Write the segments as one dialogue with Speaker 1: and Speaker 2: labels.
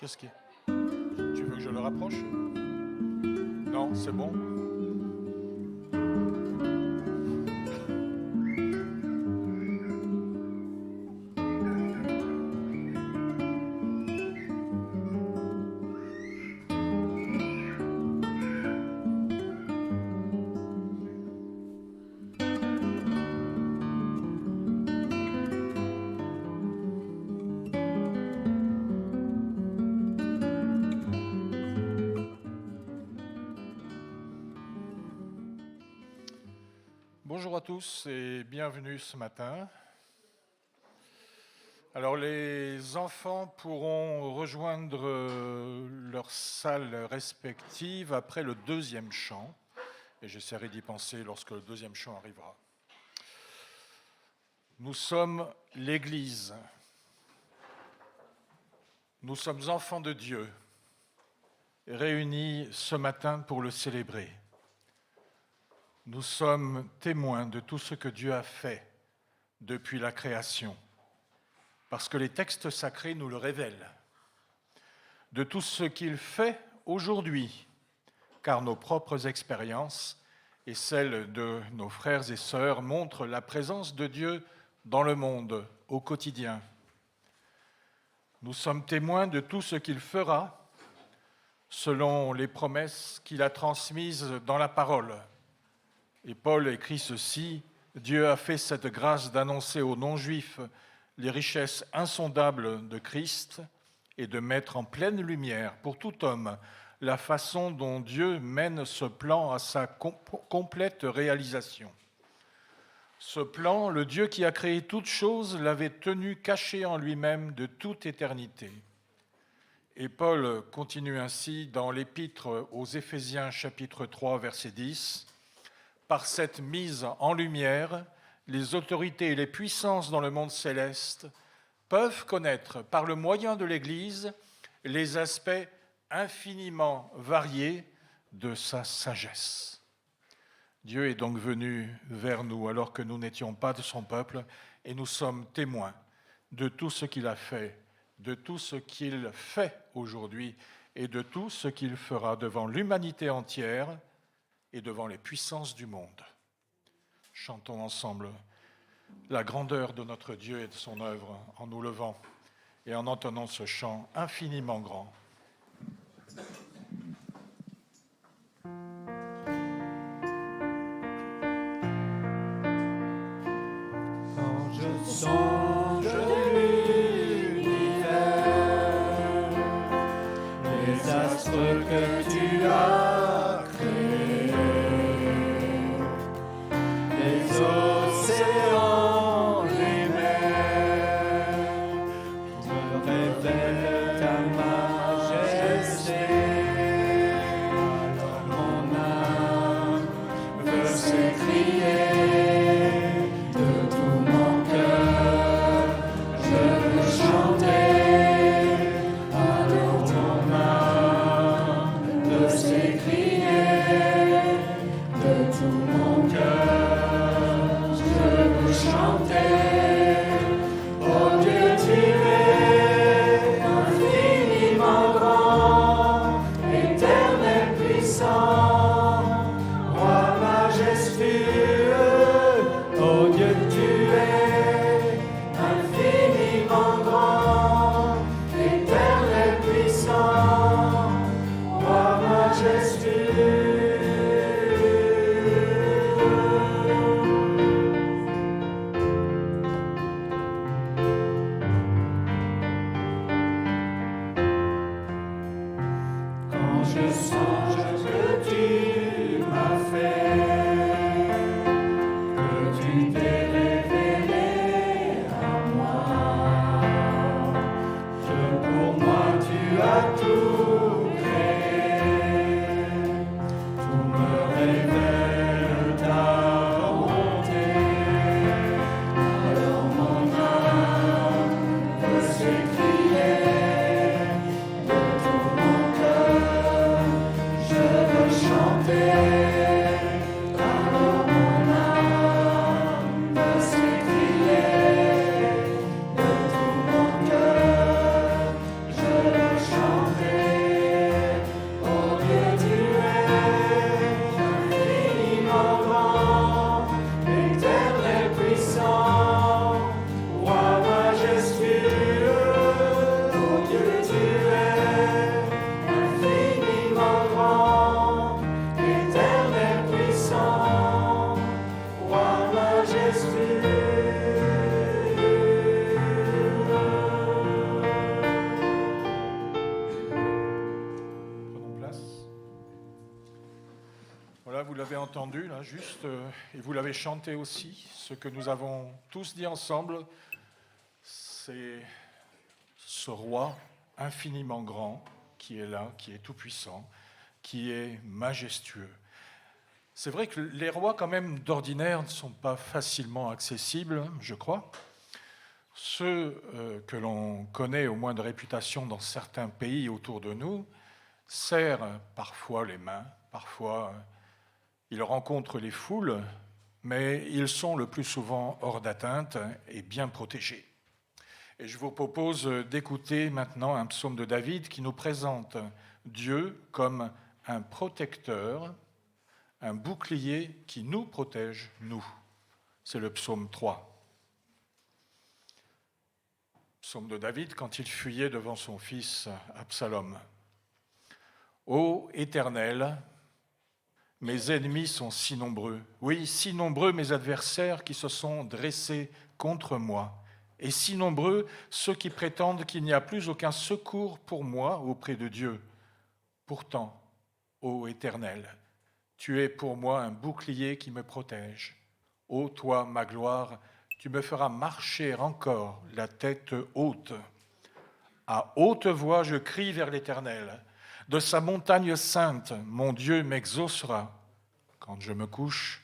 Speaker 1: Qu'est-ce qui est? Tu veux que je le rapproche? Non, c'est bon. Bonjour à tous et bienvenue ce matin. Alors les enfants pourront rejoindre leurs salles respectives après le deuxième chant et j'essaierai d'y penser lorsque le deuxième chant arrivera. Nous sommes l'Église. Nous sommes enfants de Dieu, réunis ce matin pour le célébrer. Nous sommes témoins de tout ce que Dieu a fait depuis la création, parce que les textes sacrés nous le révèlent, de tout ce qu'il fait aujourd'hui, car nos propres expériences et celles de nos frères et sœurs montrent la présence de Dieu dans le monde, au quotidien. Nous sommes témoins de tout ce qu'il fera, selon les promesses qu'il a transmises dans la parole. Et Paul écrit ceci: « Dieu a fait cette grâce d'annoncer aux non-juifs les richesses insondables de Christ et de mettre en pleine lumière pour tout homme la façon dont Dieu mène ce plan à sa complète réalisation. Ce plan, le Dieu qui a créé toutes choses l'avait tenu caché en lui-même de toute éternité. » Et Paul continue ainsi dans l'épître aux Éphésiens chapitre 3 verset 10. Par cette mise en lumière, les autorités et les puissances dans le monde céleste peuvent connaître, par le moyen de l'Église, les aspects infiniment variés de sa sagesse. Dieu est donc venu vers nous alors que nous n'étions pas de son peuple et nous sommes témoins de tout ce qu'il a fait, de tout ce qu'il fait aujourd'hui et de tout ce qu'il fera devant l'humanité entière et devant les puissances du monde. Chantons ensemble la grandeur de notre Dieu et de son œuvre en nous levant et en entonnant ce chant infiniment grand.
Speaker 2: Quand je songe l'univers, les astres que tu as créés, les océans, les mers, me révèlent ta majesté. Alors mon âme veut s'écrier de tout mon cœur.
Speaker 1: l'avez entendu, là, juste, et vous l'avez chanté aussi. Ce que nous avons tous dit ensemble, c'est ce roi infiniment grand qui est là, qui est tout-puissant, qui est majestueux. C'est vrai que les rois, quand même, d'ordinaire, ne sont pas facilement accessibles, je crois. Ceux que l'on connaît, au moins de réputation, dans certains pays autour de nous, serrent parfois les mains, parfois ils rencontrent les foules, mais ils sont le plus souvent hors d'atteinte et bien protégés. Et je vous propose d'écouter maintenant un psaume de David qui nous présente Dieu comme un protecteur, un bouclier qui nous protège, nous. C'est le psaume 3. Psaume de David quand il fuyait devant son fils Absalom. Ô Éternel, mes ennemis sont si nombreux, oui, si nombreux mes adversaires qui se sont dressés contre moi, et si nombreux ceux qui prétendent qu'il n'y a plus aucun secours pour moi auprès de Dieu. Pourtant, ô Éternel, tu es pour moi un bouclier qui me protège. Ô toi, ma gloire, tu me feras marcher encore la tête haute. À haute voix, je crie vers l'Éternel. De sa montagne sainte, mon Dieu m'exaucera. Quand je me couche,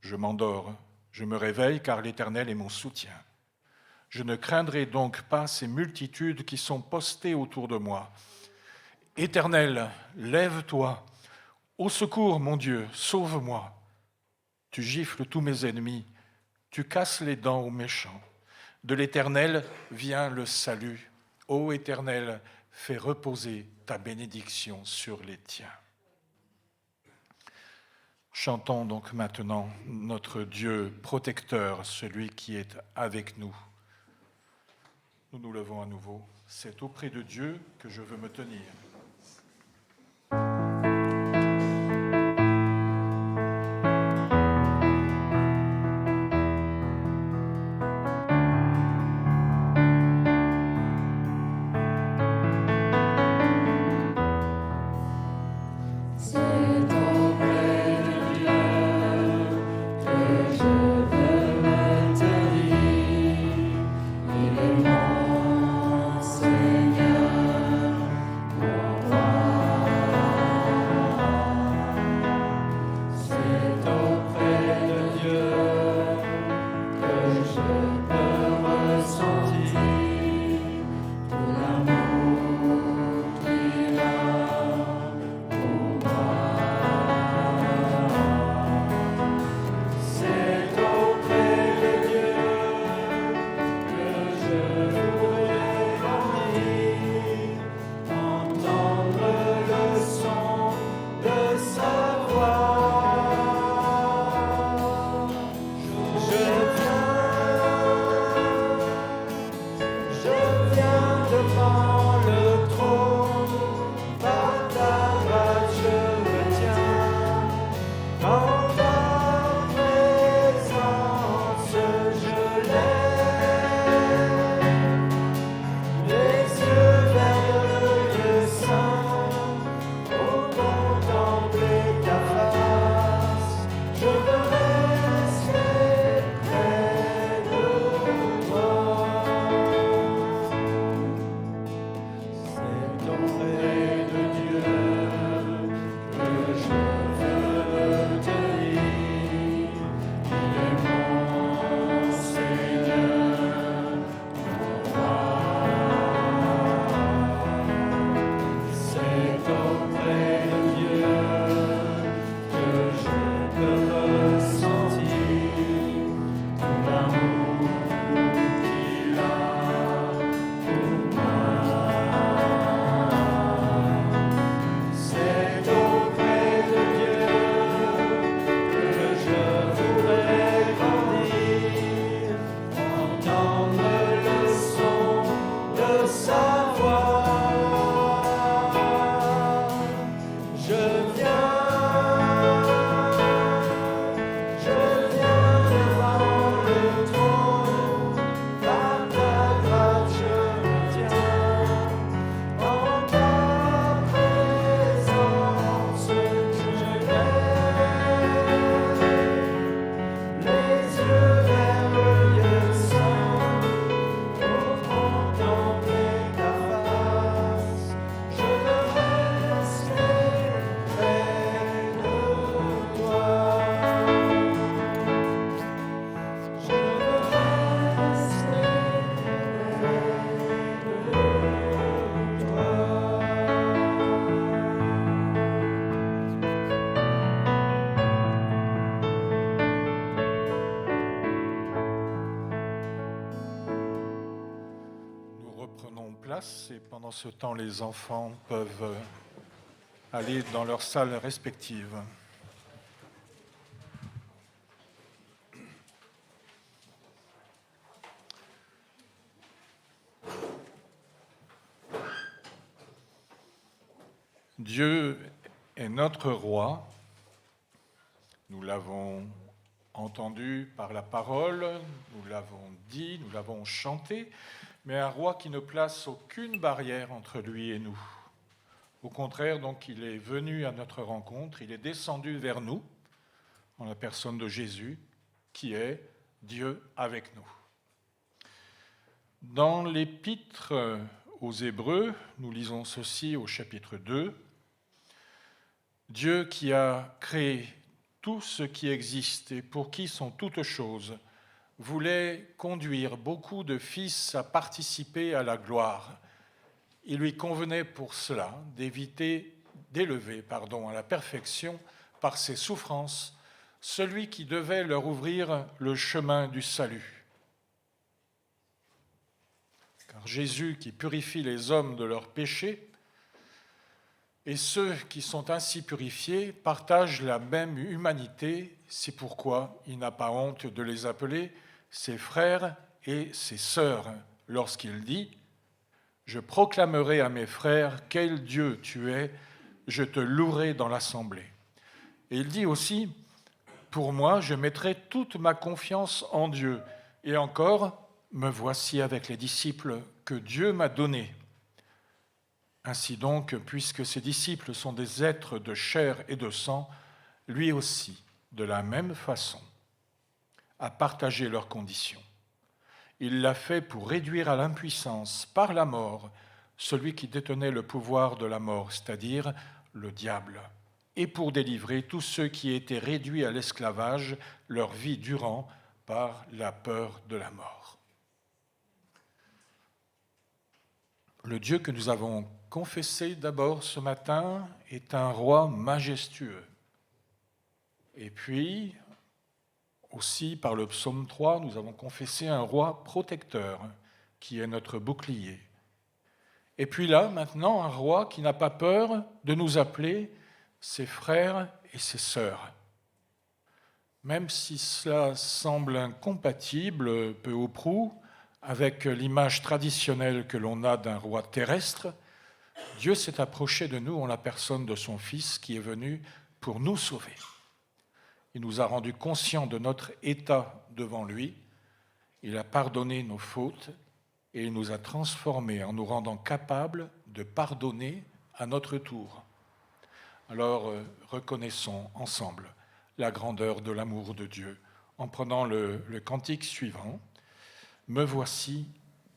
Speaker 1: je m'endors. Je me réveille car l'Éternel est mon soutien. Je ne craindrai donc pas ces multitudes qui sont postées autour de moi. Éternel, lève-toi. Au secours, mon Dieu, sauve-moi. Tu gifles tous mes ennemis. Tu casses les dents aux méchants. De l'Éternel vient le salut. Ô Éternel, fais reposer ta bénédiction sur les tiens. Chantons donc maintenant notre Dieu protecteur, celui qui est avec nous. Nous nous levons à nouveau. C'est auprès de Dieu que je veux me tenir. prenons place et pendant ce temps, les enfants peuvent aller dans leurs salles respectives. Dieu est notre roi. Nous l'avons entendu par la parole, nous l'avons dit, nous l'avons chanté, mais un roi qui ne place aucune barrière entre lui et nous. Au contraire, donc, il est venu à notre rencontre, il est descendu vers nous, en la personne de Jésus, qui est Dieu avec nous. Dans l'Épître aux Hébreux, nous lisons ceci au chapitre 2. Dieu qui a créé tout ce qui existe et pour qui sont toutes choses, voulait conduire beaucoup de fils à participer à la gloire. Il lui convenait pour cela d'élever à la perfection par ses souffrances celui qui devait leur ouvrir le chemin du salut. Car Jésus qui purifie les hommes de leurs péchés, et ceux qui sont ainsi purifiés partagent la même humanité, c'est pourquoi il n'a pas honte de les appeler ses frères et ses sœurs, lorsqu'il dit « Je proclamerai à mes frères quel Dieu tu es, je te louerai dans l'assemblée. » Et il dit aussi « Pour moi, je mettrai toute ma confiance en Dieu, et encore, me voici avec les disciples que Dieu m'a donnés. » Ainsi donc, puisque ses disciples sont des êtres de chair et de sang, lui aussi, de la même façon, a partagé leurs conditions. Il l'a fait pour réduire à l'impuissance, par la mort, celui qui détenait le pouvoir de la mort, c'est-à-dire le diable, et pour délivrer tous ceux qui étaient réduits à l'esclavage, leur vie durant, par la peur de la mort. Le Dieu que nous avons confessé d'abord ce matin est un roi majestueux. Et puis, aussi par le psaume 3, nous avons confessé un roi protecteur qui est notre bouclier. Et puis là, maintenant, un roi qui n'a pas peur de nous appeler ses frères et ses sœurs. Même si cela semble incompatible, peu ou prou, avec l'image traditionnelle que l'on a d'un roi terrestre, Dieu s'est approché de nous en la personne de son Fils qui est venu pour nous sauver. Il nous a rendus conscients de notre état devant lui, il a pardonné nos fautes et il nous a transformés en nous rendant capables de pardonner à notre tour. Alors reconnaissons ensemble la grandeur de l'amour de Dieu en prenant le cantique suivant. Me voici,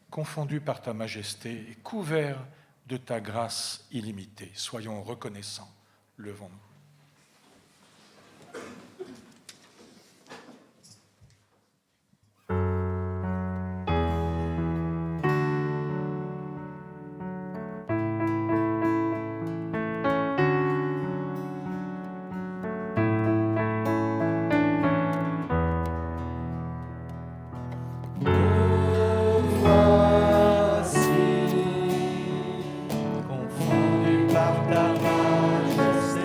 Speaker 1: confondu par ta majesté et couvert de ta grâce illimitée. Soyons reconnaissants. Levons-nous.
Speaker 2: Confondu par ta majesté.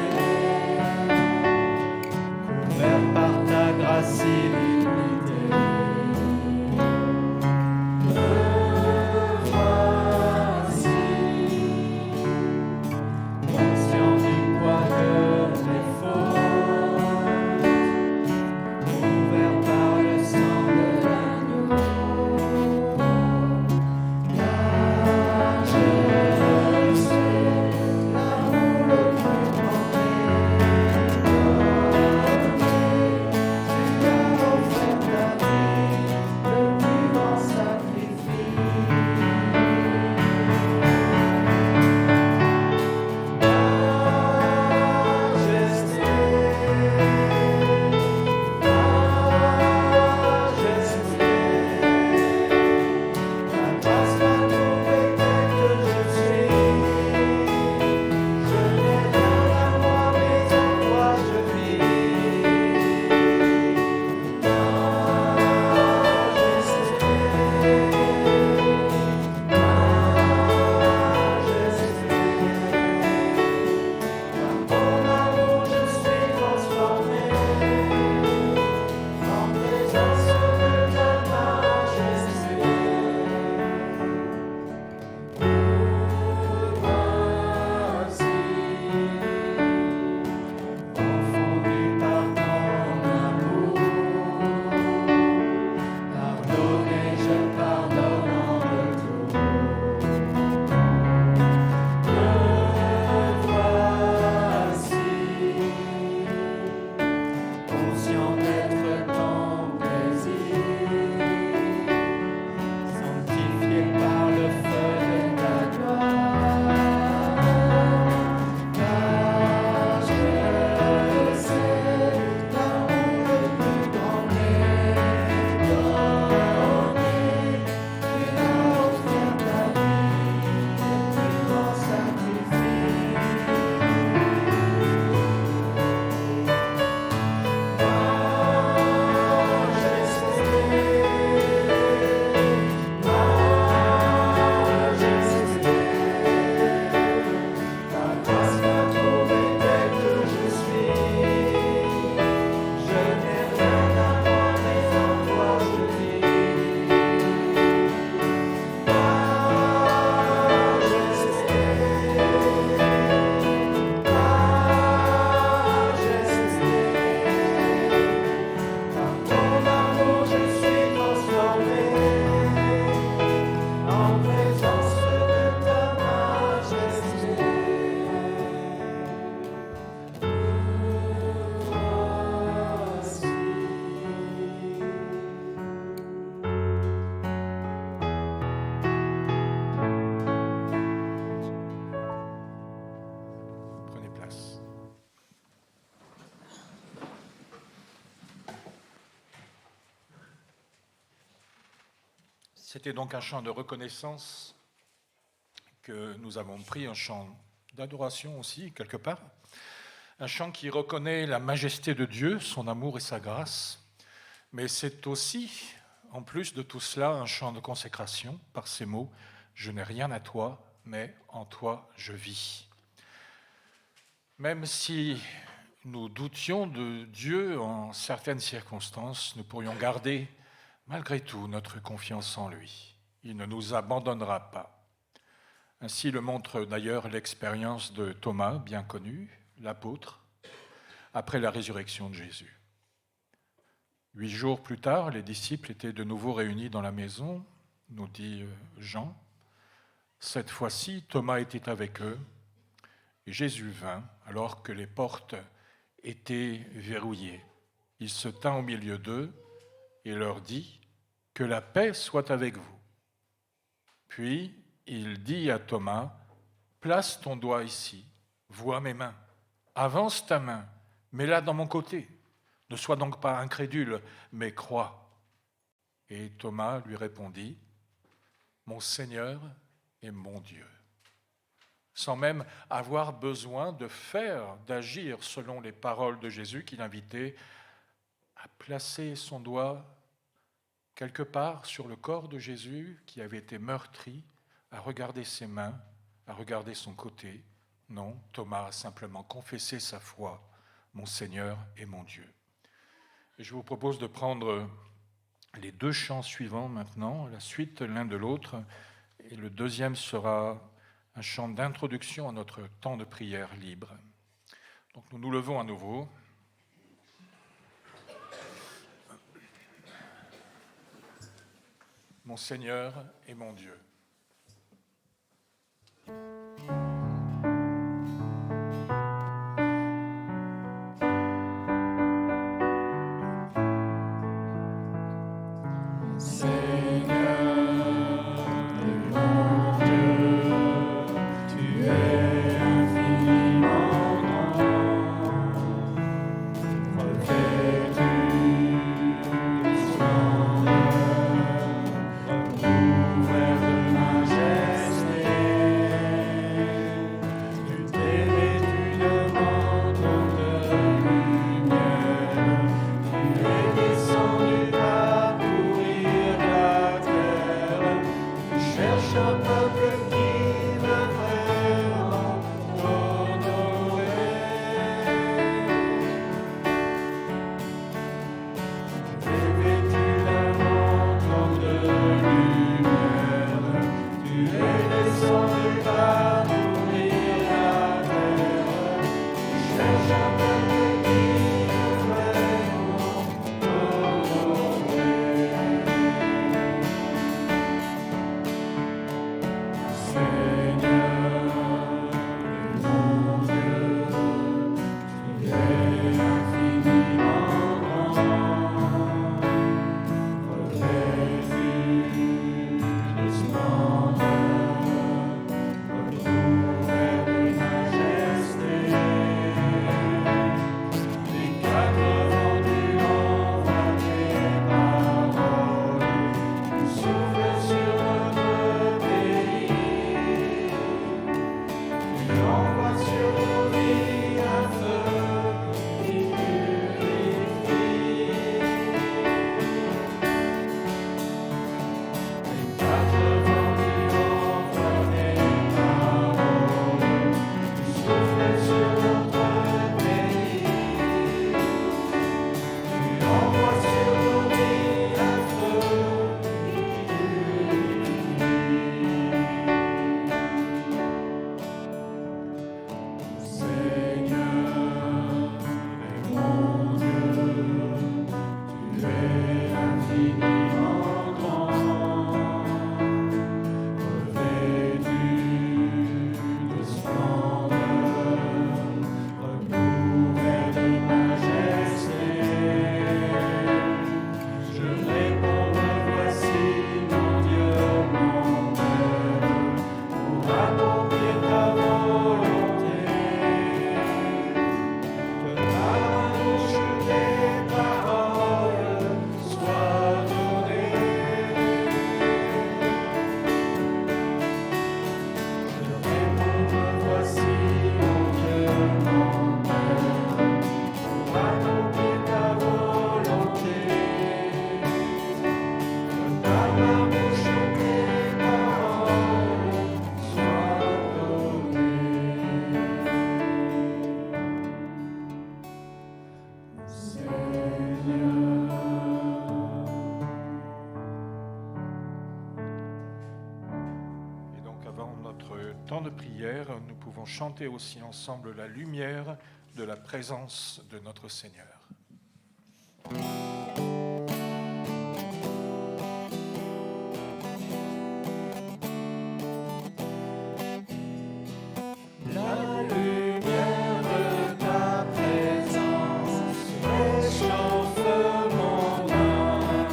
Speaker 1: C'était donc un chant de reconnaissance que nous avons pris, un chant d'adoration aussi, quelque part. Un chant qui reconnaît la majesté de Dieu, son amour et sa grâce. Mais c'est aussi, en plus de tout cela, un chant de consécration par ces mots « Je n'ai rien à toi, mais en toi je vis ». Même si nous doutions de Dieu en certaines circonstances, nous pourrions garder malgré tout notre confiance en lui. Il ne nous abandonnera pas. Ainsi le montre d'ailleurs l'expérience de Thomas, bien connu, l'apôtre, après la résurrection de Jésus. 8 jours plus tard, les disciples étaient de nouveau réunis dans la maison, nous dit Jean. Cette fois-ci, Thomas était avec eux et Jésus vint alors que les portes étaient verrouillées. Il se tint au milieu d'eux et leur dit « Que la paix soit avec vous ». Puis il dit à Thomas « Place ton doigt ici, vois mes mains, avance ta main, mets-la dans mon côté. Ne sois donc pas incrédule, mais crois. » Et Thomas lui répondit « Mon Seigneur et mon Dieu ». Sans même avoir besoin de faire, d'agir selon les paroles de Jésus qui l'invitait à placer son doigt quelque part sur le corps de Jésus qui avait été meurtri, à regarder ses mains, à regarder son côté. Non, Thomas a simplement confessé sa foi, mon Seigneur et mon Dieu. Et je vous propose de prendre les 2 chants suivants maintenant, la suite l'un de l'autre, et le deuxième sera un chant d'introduction à notre temps de prière libre. Donc nous nous levons à nouveau. Mon Seigneur et mon Dieu. temps de prière, nous pouvons chanter aussi ensemble la lumière de la présence de notre Seigneur.
Speaker 2: La lumière de ta présence réchauffe mon âme.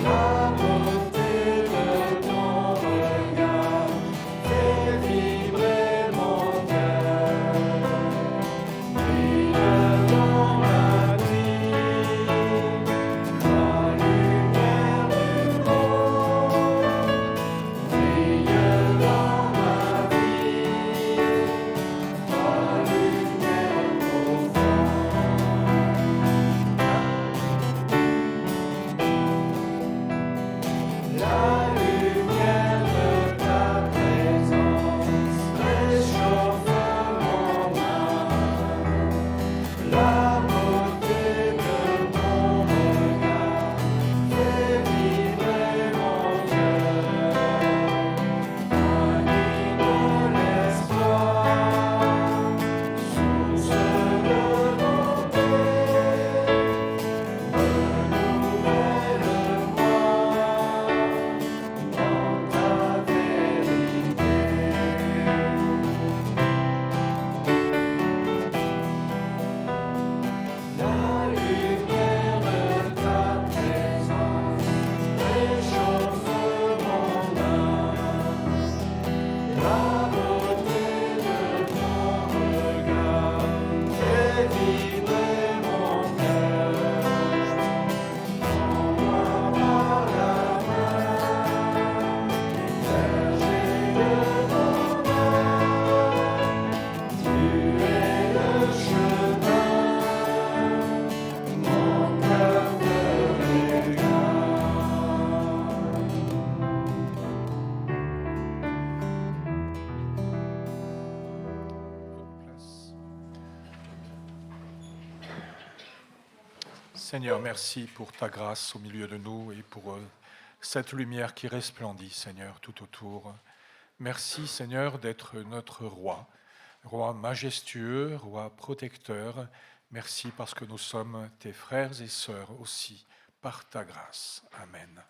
Speaker 2: La beauté de ton regard fait vibrer mon cœur. Brille dans ma vie, la lumière du monde. Brille dans ma vie, ta lumière profonde. La lumière de ta présence réchauffe mon âme. La beauté de ton regard fait vibrer mon cœur. Anime de l'espoir, source de bonté, renouvelle-moi dans ta vérité. La lumière de ta présence réchauffe mon âme. La beauté de ton regard fait vibrer mon cœur. Prends-moi par la main, berger de mon âme. Tu es le chemin, mon cœur te réclame.
Speaker 1: Seigneur, merci pour ta grâce au milieu de nous et pour cette lumière qui resplendit, Seigneur, tout autour. Merci, Seigneur, d'être notre roi, roi majestueux, roi protecteur. Merci parce que nous sommes tes frères et sœurs aussi, par ta grâce. Amen.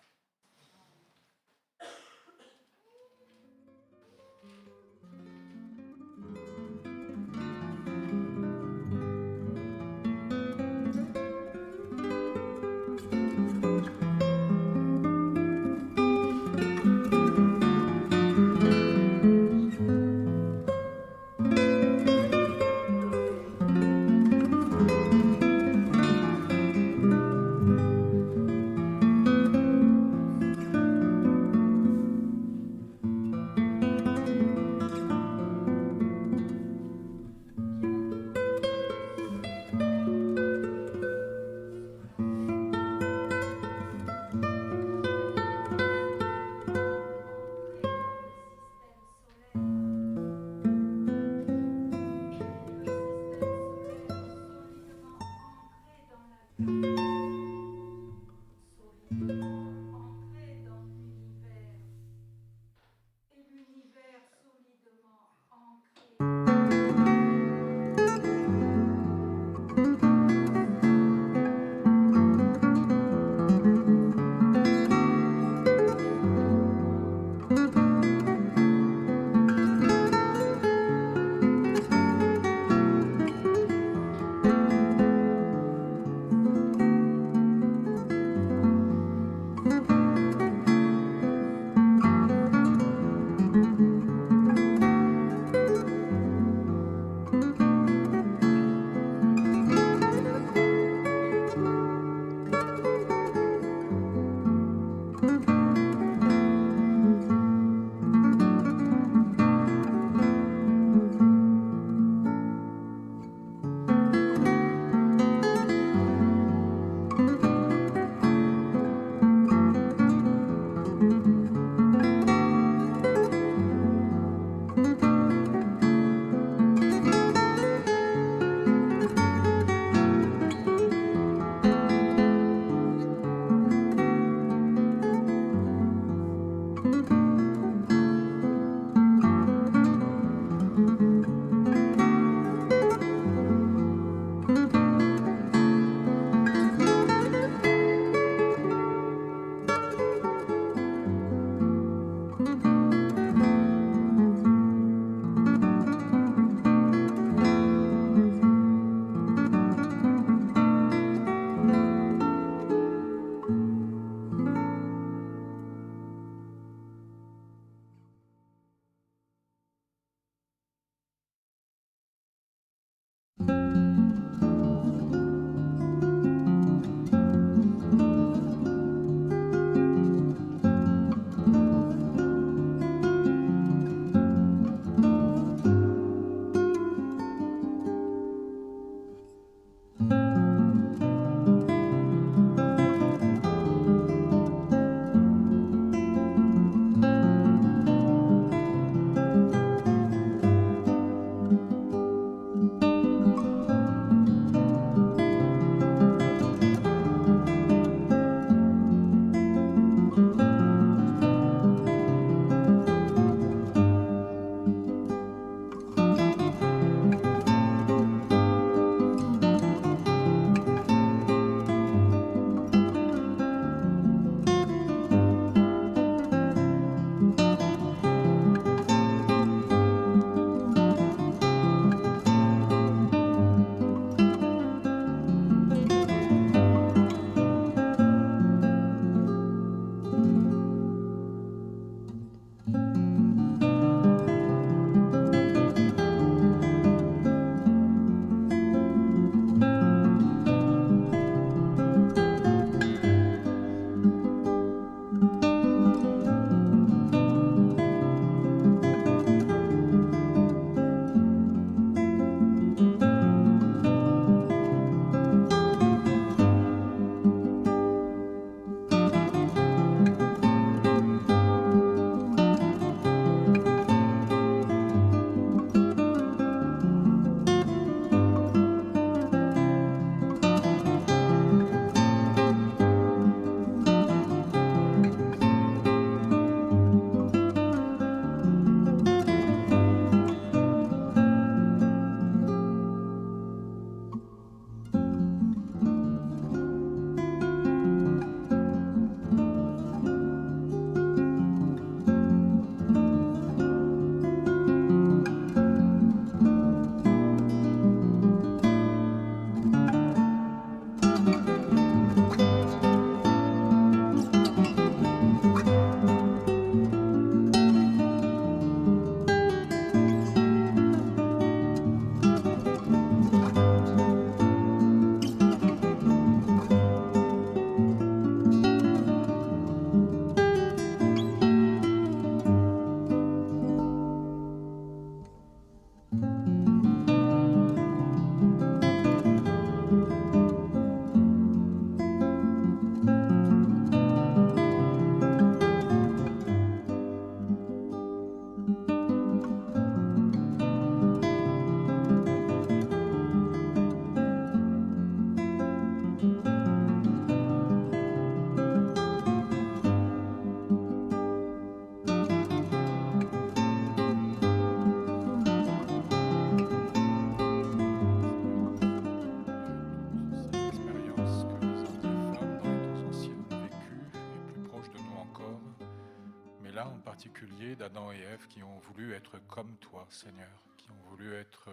Speaker 1: particulier d'Adam et Ève qui ont voulu être comme toi, Seigneur, qui ont voulu être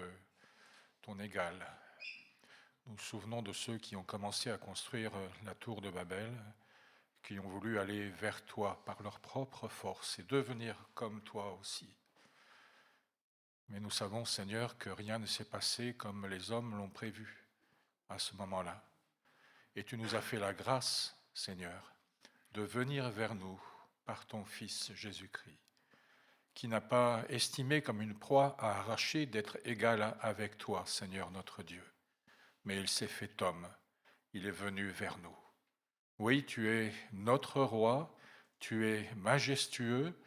Speaker 1: ton égal. Nous nous souvenons de ceux qui ont commencé à construire la tour de Babel, qui ont voulu aller vers toi par leur propre force et devenir comme toi aussi. Mais nous savons, Seigneur, que rien ne s'est passé comme les hommes l'ont prévu à ce moment-là. Et tu nous as fait la grâce, Seigneur, de venir vers nous par ton Fils Jésus-Christ, qui n'a pas estimé comme une proie à arracher d'être égal avec toi, Seigneur notre Dieu. Mais il s'est fait homme, il est venu vers nous. Oui, tu es notre roi, tu es majestueux,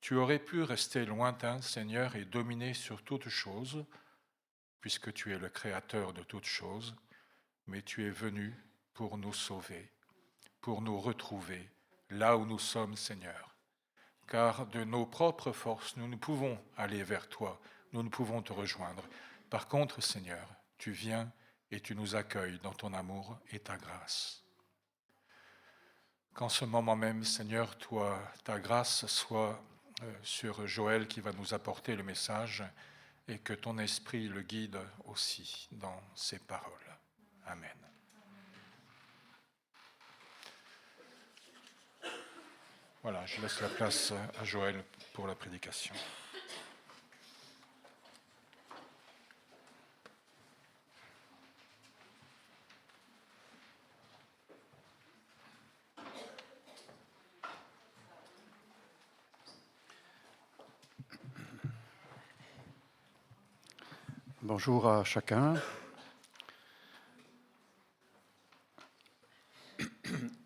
Speaker 1: tu aurais pu rester lointain, Seigneur, et dominer sur toutes choses, puisque tu es le créateur de toutes choses, mais tu es venu pour nous sauver, pour nous retrouver là où nous sommes, Seigneur. Car de nos propres forces, nous ne pouvons aller vers toi, nous ne pouvons te rejoindre. Par contre, Seigneur, tu viens et tu nous accueilles dans ton amour et ta grâce. Qu'en ce moment même, Seigneur, toi, ta grâce soit sur Joël qui va nous apporter le message et que ton esprit le guide aussi dans ses paroles. Amen. Voilà, je laisse la place à Joël pour la prédication.
Speaker 3: Bonjour à chacun.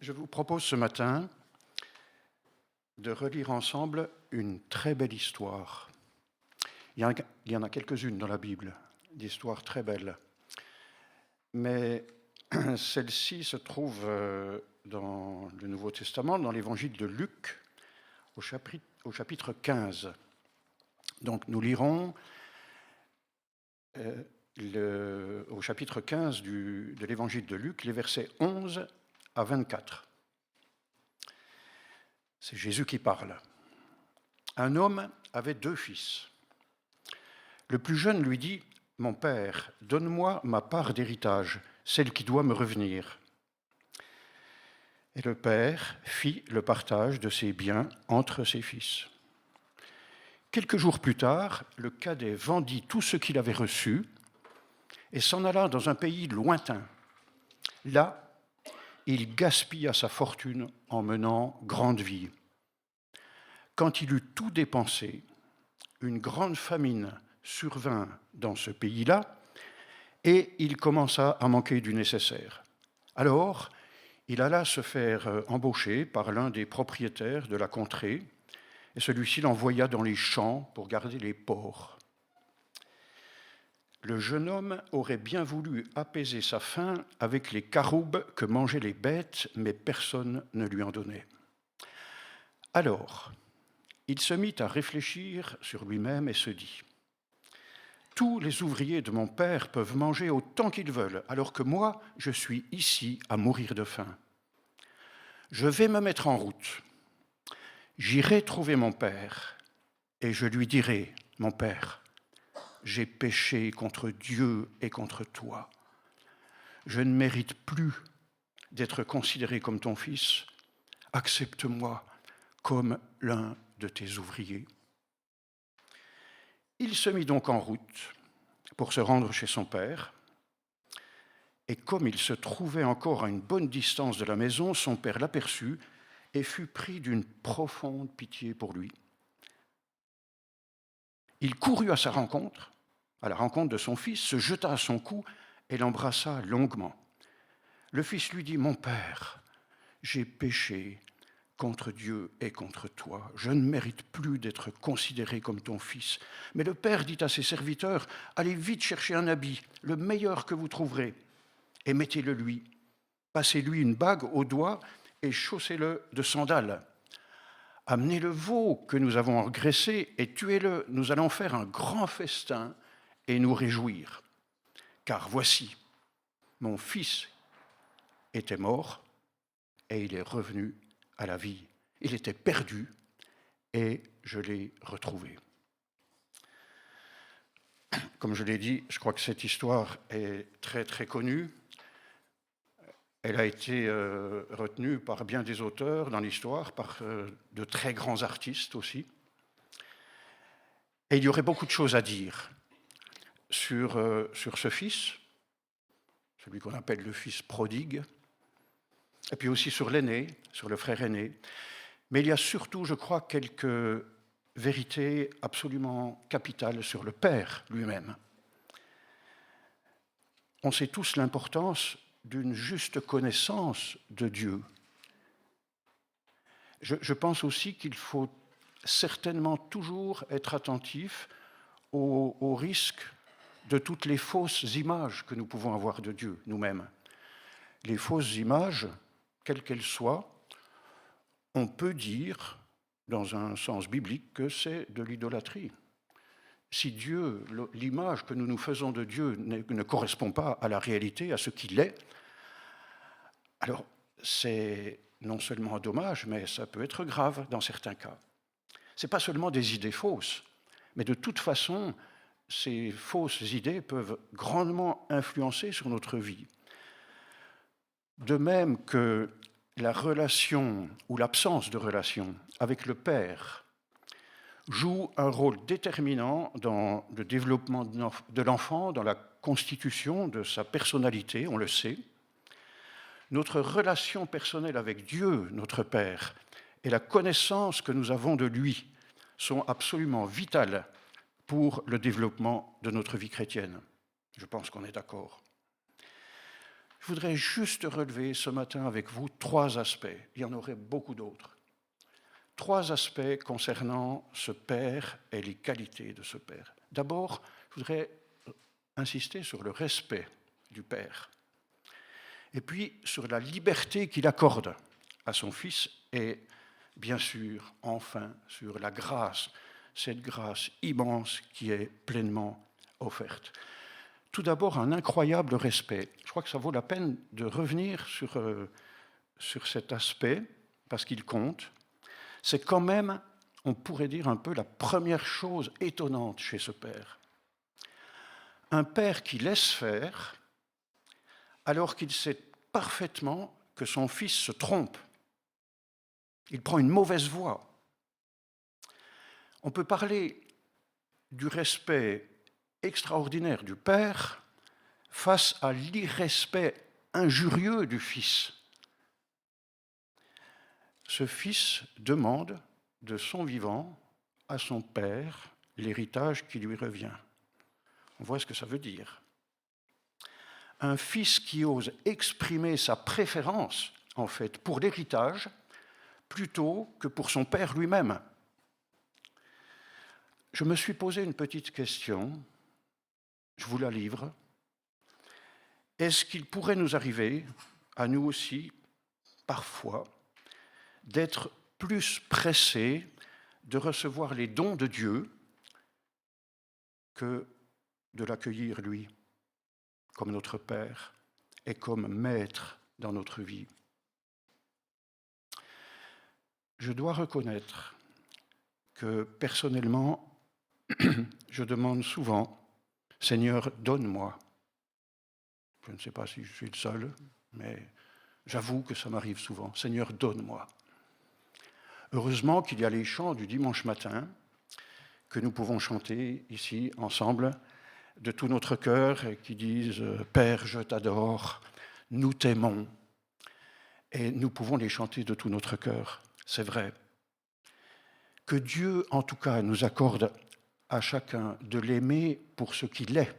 Speaker 3: Je vous propose ce matin de relire ensemble une très belle histoire. Il y en a quelques-unes dans la Bible, d'histoires très belles. Mais celle-ci se trouve dans le Nouveau Testament, dans l'Évangile de Luc, au chapitre 15. Donc nous lirons au chapitre 15 de l'Évangile de Luc, les versets 11 à 24. C'est Jésus qui parle. Un homme avait 2 fils. Le plus jeune lui dit « Mon père, donne-moi ma part d'héritage, celle qui doit me revenir. » Et le père fit le partage de ses biens entre ses fils. Quelques jours plus tard, le cadet vendit tout ce qu'il avait reçu et s'en alla dans un pays lointain. Là, il gaspilla sa fortune en menant grande vie. Quand il eut tout dépensé, une grande famine survint dans ce pays-là et il commença à manquer du nécessaire. Alors, il alla se faire embaucher par l'un des propriétaires de la contrée et celui-ci l'envoya dans les champs pour garder les porcs. Le jeune homme aurait bien voulu apaiser sa faim avec les caroubes que mangeaient les bêtes, mais personne ne lui en donnait. Alors, il se mit à réfléchir sur lui-même et se dit « Tous les ouvriers de mon père peuvent manger autant qu'ils veulent, alors que moi, je suis ici à mourir de faim. Je vais me mettre en route. J'irai trouver mon père et je lui dirai « Mon père, j'ai péché contre Dieu et contre toi. Je ne mérite plus d'être considéré comme ton fils. Accepte-moi comme l'un de tes ouvriers. » Il se mit donc en route pour se rendre chez son père. Et comme il se trouvait encore à une bonne distance de la maison, son père l'aperçut et fut pris d'une profonde pitié pour lui. Il courut à la rencontre de son fils, se jeta à son cou et l'embrassa longuement. Le fils lui dit « Mon père, j'ai péché contre Dieu et contre toi. Je ne mérite plus d'être considéré comme ton fils. » Mais le père dit à ses serviteurs « Allez vite chercher un habit, le meilleur que vous trouverez, et mettez-le lui. Passez-lui une bague au doigt et chaussez-le de sandales. Amenez le veau que nous avons engraissé et tuez-le. Nous allons faire un grand festin et nous réjouir. Car voici, mon fils était mort et il est revenu à la vie. Il était perdu et je l'ai retrouvé. Comme je l'ai dit, je crois que cette histoire est très très connue. Elle a été retenue par bien des auteurs dans l'histoire, par de très grands artistes aussi. Et il y aurait beaucoup de choses à dire sur ce fils, celui qu'on appelle le fils prodigue, et puis aussi sur l'aîné, sur le frère aîné. Mais il y a surtout, je crois, quelques vérités absolument capitales sur le père lui-même. On sait tous l'importance d'une juste connaissance de Dieu. Je pense aussi qu'il faut certainement toujours être attentif au risque de toutes les fausses images que nous pouvons avoir de Dieu nous-mêmes. Les fausses images, quelles qu'elles soient, on peut dire, dans un sens biblique, que c'est de l'idolâtrie. Si Dieu, l'image que nous nous faisons de Dieu ne correspond pas à la réalité, à ce qu'il est, alors c'est non seulement dommage, mais ça peut être grave dans certains cas. Ce n'est pas seulement des idées fausses, mais de toute façon, ces fausses idées peuvent grandement influencer sur notre vie. De même que la relation ou l'absence de relation avec le Père joue un rôle déterminant dans le développement de l'enfant, dans la constitution de sa personnalité, on le sait. Notre relation personnelle avec Dieu, notre Père, et la connaissance que nous avons de lui sont absolument vitales pour le développement de notre vie chrétienne. Je pense qu'on est d'accord. Je voudrais juste relever ce matin avec vous 3 aspects. Il y en aurait beaucoup d'autres. 3 aspects concernant ce Père et les qualités de ce Père. D'abord, je voudrais insister sur le respect du Père. Et puis sur la liberté qu'il accorde à son Fils et bien sûr, enfin, sur la grâce, cette grâce immense qui est pleinement offerte. Tout d'abord, un incroyable respect. Je crois que ça vaut la peine de revenir sur cet aspect, parce qu'il compte. C'est quand même, on pourrait dire un peu, la première chose étonnante chez ce père. Un père qui laisse faire, alors qu'il sait parfaitement que son fils se trompe. Il prend une mauvaise voie. On peut parler du respect extraordinaire du père face à l'irrespect injurieux du fils. Ce fils demande de son vivant à son père l'héritage qui lui revient. On voit ce que ça veut dire. Un fils qui ose exprimer sa préférence, en fait, pour l'héritage, plutôt que pour son père lui-même. Je me suis posé une petite question, je vous la livre. Est-ce qu'il pourrait nous arriver, à nous aussi, parfois, d'être plus pressés de recevoir les dons de Dieu que de l'accueillir, lui, comme notre Père et comme Maître dans notre vie? Je dois reconnaître que, personnellement, je demande souvent « Seigneur, donne-moi ». Je ne sais pas si je suis le seul, mais j'avoue que ça m'arrive souvent. « Seigneur, donne-moi ». Heureusement qu'il y a les chants du dimanche matin que nous pouvons chanter ici, ensemble, de tout notre cœur, et qui disent « Père, je t'adore, nous t'aimons ». Et nous pouvons les chanter de tout notre cœur, c'est vrai. Que Dieu, en tout cas, nous accorde à chacun de l'aimer pour ce qu'il est,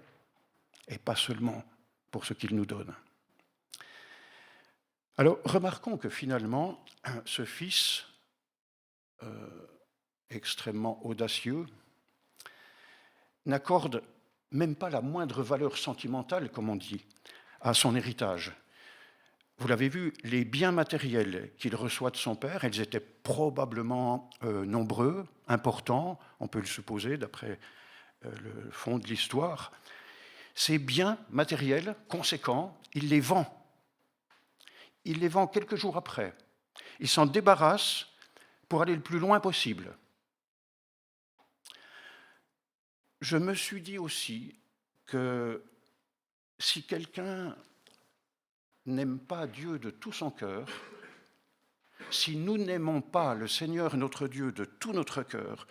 Speaker 3: et pas seulement pour ce qu'il nous donne. Alors, remarquons que finalement, ce fils extrêmement audacieux n'accorde même pas la moindre valeur sentimentale, comme on dit, à son héritage. Vous l'avez vu, les biens matériels qu'il reçoit de son père, ils étaient probablement nombreux, importants, on peut le supposer d'après le fond de l'histoire. Ces biens matériels conséquents, il les vend. Il les vend quelques jours après. Il s'en débarrasse pour aller le plus loin possible. je me suis dit aussi que si quelqu'un n'aime pas Dieu de tout son cœur, si nous n'aimons pas le Seigneur notre Dieu de tout notre cœur,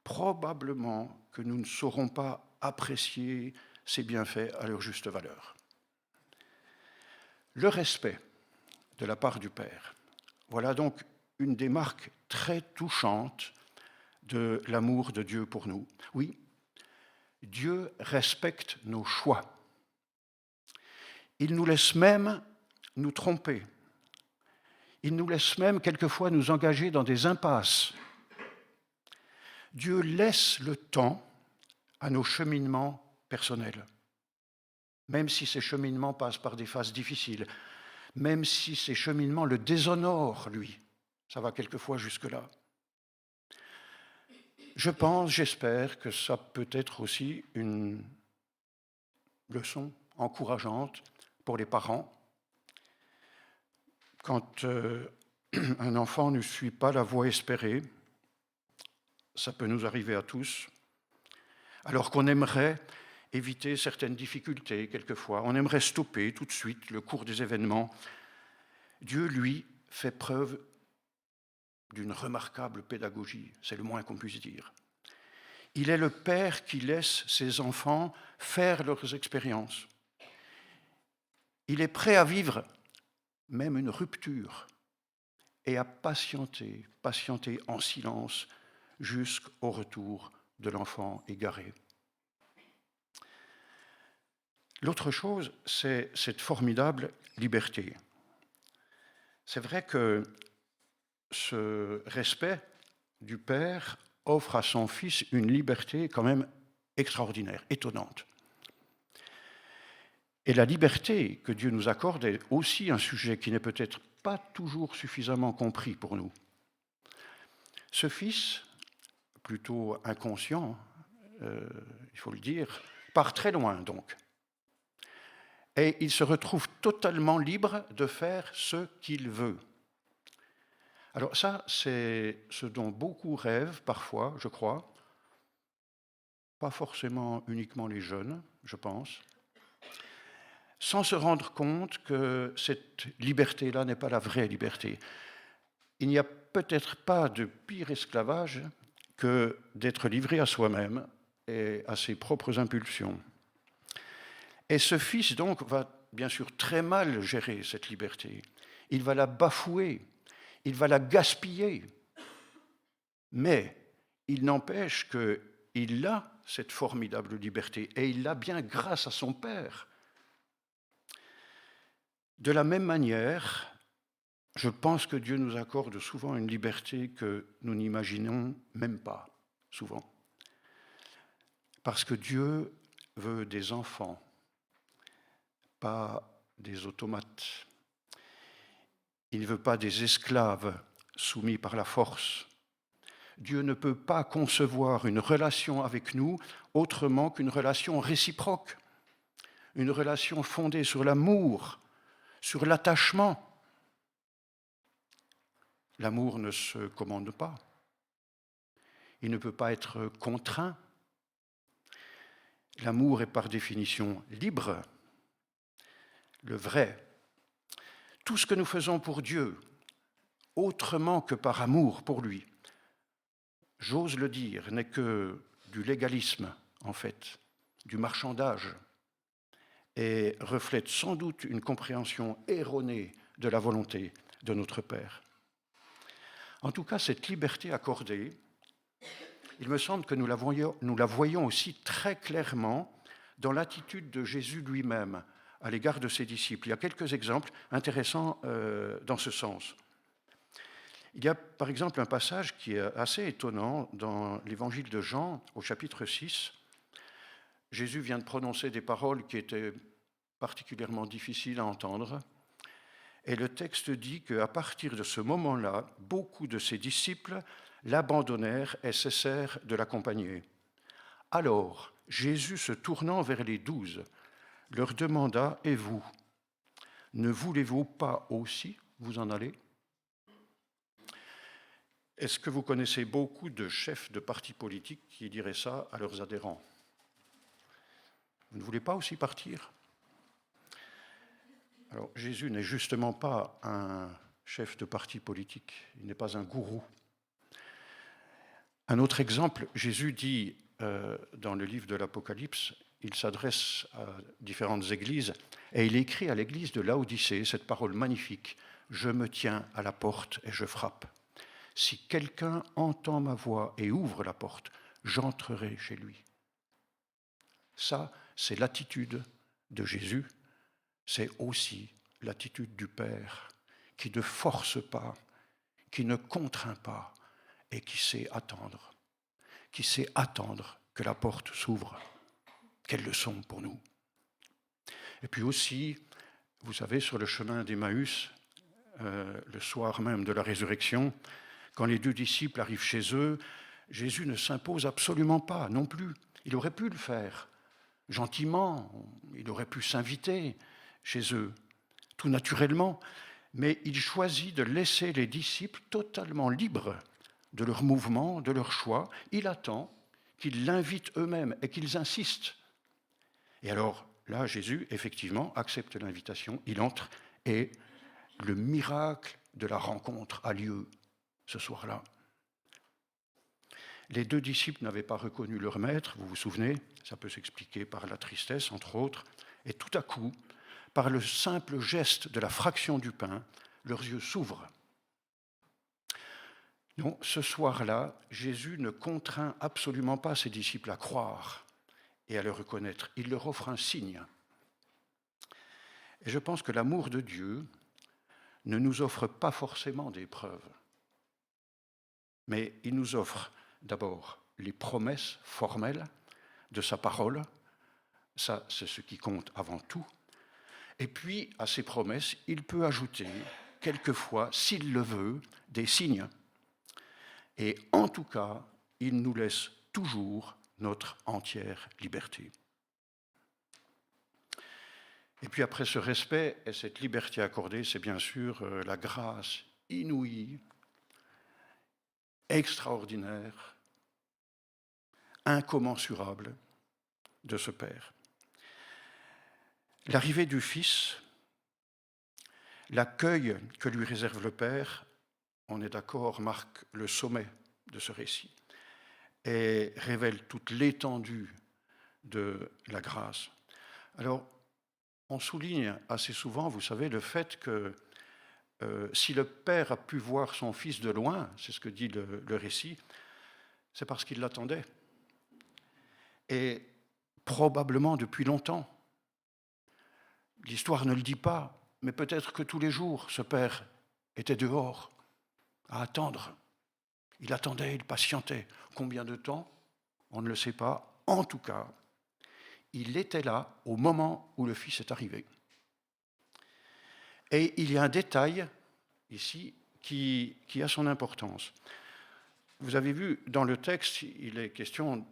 Speaker 3: probablement que nous ne saurons pas apprécier ses bienfaits à leur juste valeur. Le respect de la part du Père, voilà donc une des marques très touchantes de l'amour de Dieu pour nous. Oui, Dieu respecte nos choix. Il nous laisse même nous tromper. Il nous laisse même quelquefois nous engager dans des impasses. Dieu laisse le temps à nos cheminements personnels, même si ces cheminements passent par des phases difficiles, même si ces cheminements le déshonorent, lui. Ça va quelquefois jusque-là. Je pense, j'espère que ça peut être aussi une leçon encourageante pour les parents. Quand un enfant ne suit pas la voie espérée, ça peut nous arriver à tous, alors qu'on aimerait éviter certaines difficultés quelquefois, on aimerait stopper tout de suite le cours des événements. Dieu, lui, fait preuve d'une remarquable pédagogie, c'est le moins qu'on puisse dire. Il est le Père qui laisse ses enfants faire leurs expériences. Il est prêt à vivre même une rupture et à patienter en silence jusqu'au retour de l'enfant égaré. L'autre chose, c'est cette formidable liberté. C'est vrai que ce respect du Père offre à son Fils une liberté quand même extraordinaire, étonnante. Et la liberté que Dieu nous accorde est aussi un sujet qui n'est peut-être pas toujours suffisamment compris pour nous. Ce Fils, plutôt inconscient, il faut le dire, part très loin donc. Et il se retrouve totalement libre de faire ce qu'il veut. Alors ça, c'est ce dont beaucoup rêvent parfois, je crois. Pas forcément uniquement les jeunes, je pense. Sans se rendre compte que cette liberté-là n'est pas la vraie liberté. Il n'y a peut-être pas de pire esclavage que d'être livré à soi-même et à ses propres impulsions. Et ce Fils, donc, va bien sûr très mal gérer cette liberté. Il va la bafouer, il va la gaspiller. Mais il n'empêche qu'il a cette formidable liberté, et il l'a bien grâce à son Père. De la même manière, je pense que Dieu nous accorde souvent une liberté que nous n'imaginons même pas, souvent. Parce que Dieu veut des enfants, pas des automates. Il ne veut pas des esclaves soumis par la force. Dieu ne peut pas concevoir une relation avec nous autrement qu'une relation réciproque, une relation fondée sur l'amour, sur l'attachement. L'amour ne se commande pas. Il ne peut pas être contraint. L'amour est par définition libre, le vrai. Tout ce que nous faisons pour Dieu, autrement que par amour pour lui, j'ose le dire, n'est que du légalisme, en fait, du marchandage, et reflète sans doute une compréhension erronée de la volonté de notre Père. En tout cas, cette liberté accordée, il me semble que nous la voyons aussi très clairement dans l'attitude de Jésus lui-même à l'égard de ses disciples. Il y a quelques exemples intéressants dans ce sens. Il y a par exemple un passage qui est assez étonnant dans l'évangile de Jean, au chapitre 6. Jésus vient de prononcer des paroles qui étaient particulièrement difficiles à entendre. Et le texte dit qu'à partir de ce moment-là, beaucoup de ses disciples l'abandonnèrent et cessèrent de l'accompagner. Alors, Jésus, se tournant vers les 12, leur demanda « Et vous, ne voulez-vous pas aussi vous en aller ?» Est-ce que vous connaissez beaucoup de chefs de partis politiques qui diraient ça à leurs adhérents ? Vous ne voulez pas aussi partir ? Alors, Jésus n'est justement pas un chef de parti politique, il n'est pas un gourou. Un autre exemple, Jésus dit dans le livre de l'Apocalypse, il s'adresse à différentes églises et il écrit à l'église de Laodicée cette parole magnifique « Je me tiens à la porte et je frappe. Si quelqu'un entend ma voix et ouvre la porte, j'entrerai chez lui. » Ça, c'est l'attitude de Jésus, c'est aussi l'attitude du Père qui ne force pas, qui ne contraint pas et qui sait attendre que la porte s'ouvre. Quelle leçon pour nous. Et puis aussi, vous savez, sur le chemin d'Emmaüs, le soir même de la résurrection, quand les 2 disciples arrivent chez eux, Jésus ne s'impose absolument pas non plus. Il aurait pu le faire gentiment, il aurait pu s'inviter chez eux, tout naturellement, mais il choisit de laisser les disciples totalement libres de leur mouvement, de leur choix. Il attend qu'ils l'invitent eux-mêmes et qu'ils insistent. Et alors, là, Jésus, effectivement, accepte l'invitation, il entre et le miracle de la rencontre a lieu ce soir-là. Les 2 disciples n'avaient pas reconnu leur maître, vous vous souvenez, ça peut s'expliquer par la tristesse, entre autres, et tout à coup, par le simple geste de la fraction du pain, leurs yeux s'ouvrent. Non, ce soir-là, Jésus ne contraint absolument pas ses disciples à croire et à le reconnaître. Il leur offre un signe. Et je pense que l'amour de Dieu ne nous offre pas forcément des preuves, mais il nous offre d'abord les promesses formelles de sa parole, ça c'est ce qui compte avant tout, et puis à ces promesses, il peut ajouter quelquefois, s'il le veut, des signes. Et en tout cas, il nous laisse toujours notre entière liberté. Et puis après ce respect et cette liberté accordée, c'est bien sûr la grâce inouïe, extraordinaire, incommensurable de ce Père. L'arrivée du Fils, l'accueil que lui réserve le Père, on est d'accord, marque le sommet de ce récit et révèle toute l'étendue de la grâce. Alors, on souligne assez souvent, vous savez, le fait que si le Père a pu voir son Fils de loin, c'est ce que dit le récit, c'est parce qu'il l'attendait. Et probablement depuis longtemps. L'histoire ne le dit pas, mais peut-être que tous les jours, ce Père était dehors à attendre. Il attendait, il patientait. Combien de temps ? On ne le sait pas. En tout cas, il était là au moment où le Fils est arrivé. Et il y a un détail ici qui a son importance. Vous avez vu, dans le texte, il est question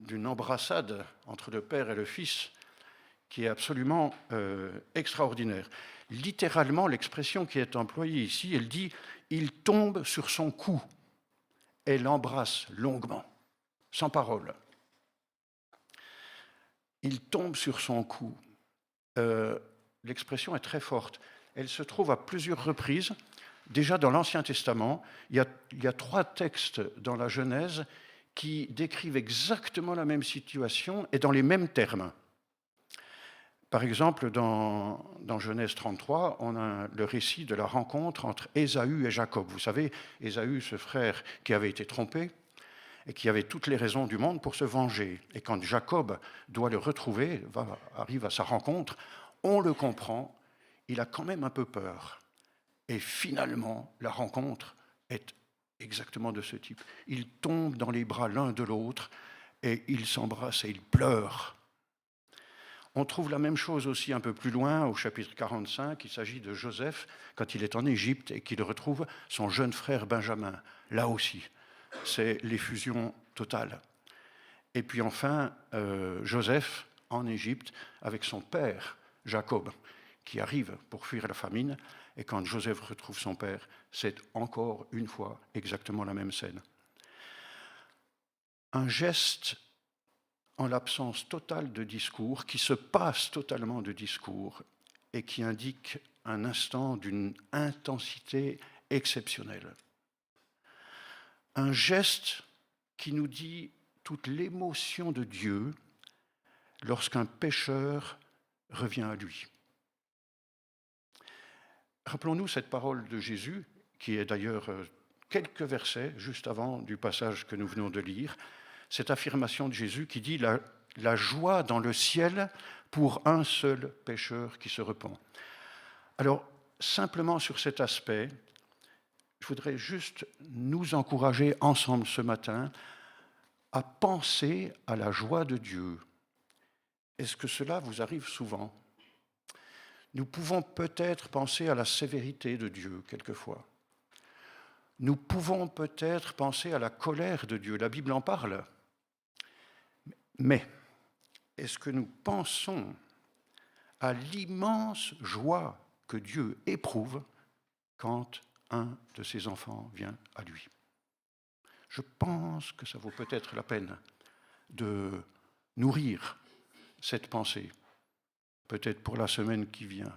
Speaker 3: d'une embrassade entre le Père et le Fils qui est absolument extraordinaire. Littéralement, l'expression qui est employée ici, elle dit « il tombe sur son cou » et l'embrasse longuement, sans parole. Il tombe sur son cou. L'expression est très forte. Elle se trouve à plusieurs reprises. Déjà dans l'Ancien Testament, il y a 3 textes dans la Genèse qui décrivent exactement la même situation et dans les mêmes termes. Par exemple, dans Genèse 33, on a le récit de la rencontre entre Ésaü et Jacob. Vous savez, Ésaü, ce frère qui avait été trompé et qui avait toutes les raisons du monde pour se venger. Et quand Jacob doit le retrouver, arrive à sa rencontre, on le comprend, il a quand même un peu peur. Et finalement, la rencontre est exactement de ce type. Ils tombent dans les bras l'un de l'autre et ils s'embrassent et ils pleurent. On trouve la même chose aussi un peu plus loin, au chapitre 45. Il s'agit de Joseph, quand il est en Égypte et qu'il retrouve son jeune frère Benjamin. Là aussi, c'est l'effusion totale. Et puis enfin, Joseph en Égypte avec son père, Jacob, qui arrive pour fuir la famine. Et quand Joseph retrouve son père, c'est encore une fois exactement la même scène. Un geste en l'absence totale de discours, qui se passe totalement de discours et qui indique un instant d'une intensité exceptionnelle. Un geste qui nous dit toute l'émotion de Dieu lorsqu'un pécheur revient à lui. Rappelons-nous cette parole de Jésus, qui est d'ailleurs quelques versets juste avant du passage que nous venons de lire, cette affirmation de Jésus qui dit la joie dans le ciel pour un seul pécheur qui se repent. Alors, simplement sur cet aspect, je voudrais juste nous encourager ensemble ce matin à penser à la joie de Dieu. Est-ce que cela vous arrive souvent ? Nous pouvons peut-être penser à la sévérité de Dieu quelquefois. Nous pouvons peut-être penser à la colère de Dieu. La Bible en parle. Mais est-ce que nous pensons à l'immense joie que Dieu éprouve quand un de ses enfants vient à lui? Je pense que ça vaut peut-être la peine de nourrir cette pensée, peut-être pour la semaine qui vient.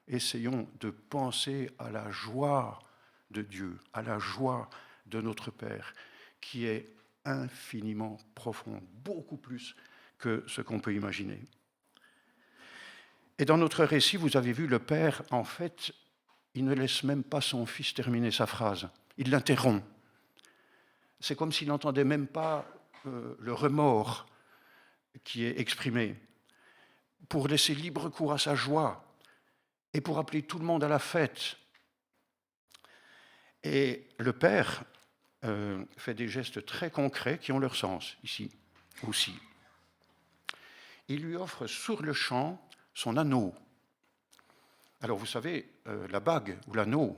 Speaker 3: Essayons de penser à la joie de Dieu, à la joie de notre Père, qui est infiniment profonde, beaucoup plus que ce qu'on peut imaginer. Et dans notre récit, vous avez vu, le Père, en fait, il ne laisse même pas son fils terminer sa phrase. Il l'interrompt. C'est comme s'il n'entendait même pas le remords qui est exprimé, pour laisser libre cours à sa joie et pour appeler tout le monde à la fête. Et le Père fait des gestes très concrets qui ont leur sens, ici aussi. Il lui offre sur le champ son anneau. Alors vous savez, la bague ou l'anneau,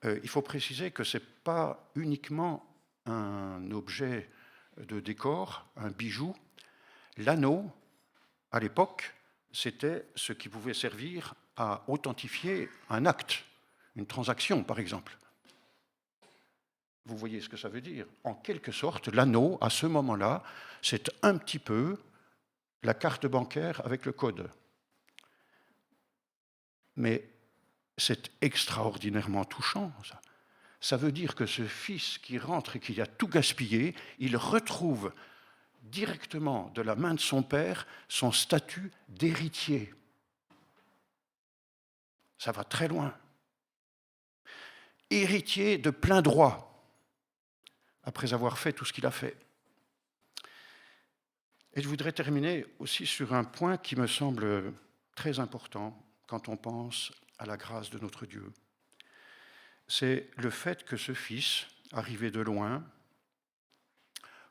Speaker 3: il faut préciser que ce n'est pas uniquement un objet de décor, un bijou. L'anneau, à l'époque, c'était ce qui pouvait servir à authentifier un acte, une transaction par exemple. Vous voyez ce que ça veut dire ? En quelque sorte, l'anneau, à ce moment-là, c'est un petit peu la carte bancaire avec le code. Mais c'est extraordinairement touchant, ça. Ça veut dire que ce fils qui rentre et qui a tout gaspillé, il retrouve directement de la main de son père son statut d'héritier. Ça va très loin. Héritier de plein droit, après avoir fait tout ce qu'il a fait. Et je voudrais terminer aussi sur un point qui me semble très important quand on pense à la grâce de notre Dieu. C'est le fait que ce fils, arrivé de loin,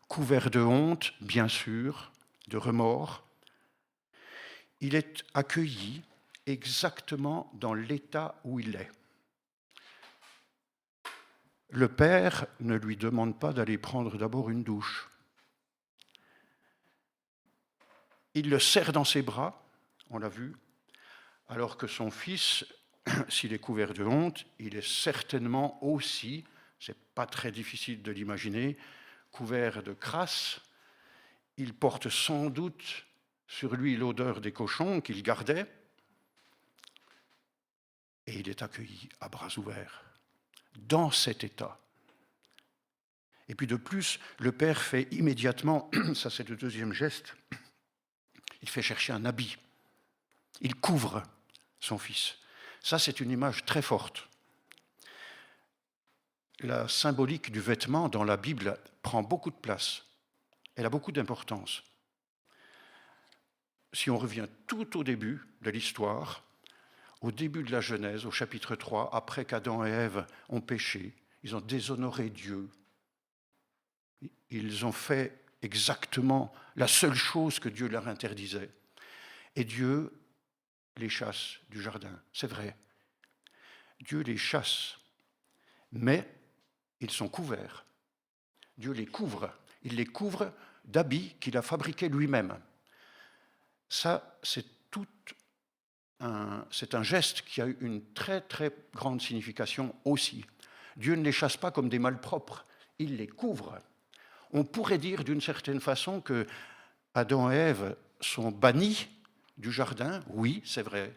Speaker 3: couvert de honte, bien sûr, de remords, il est accueilli exactement dans l'état où il est. Le père ne lui demande pas d'aller prendre d'abord une douche. Il le serre dans ses bras, on l'a vu, alors que son fils, s'il est couvert de honte, il est certainement aussi, c'est pas très difficile de l'imaginer, couvert de crasse. Il porte sans doute sur lui l'odeur des cochons qu'il gardait, et il est accueilli à bras ouverts, dans cet état. Et puis de plus, le père fait immédiatement, ça c'est le deuxième geste, il fait chercher un habit. Il couvre son fils. Ça c'est une image très forte. La symbolique du vêtement dans la Bible prend beaucoup de place. Elle a beaucoup d'importance. Si on revient tout au début de l'histoire, au début de la Genèse, au chapitre 3, après qu'Adam et Ève ont péché, ils ont déshonoré Dieu. Ils ont fait exactement la seule chose que Dieu leur interdisait. Et Dieu les chasse du jardin, c'est vrai. Dieu les chasse, mais ils sont couverts. Dieu les couvre. Il les couvre d'habits qu'il a fabriqués lui-même. Ça, c'est un geste qui a eu une très, très grande signification aussi. Dieu ne les chasse pas comme des malpropres, il les couvre. On pourrait dire d'une certaine façon que Adam et Ève sont bannis du jardin, oui, c'est vrai,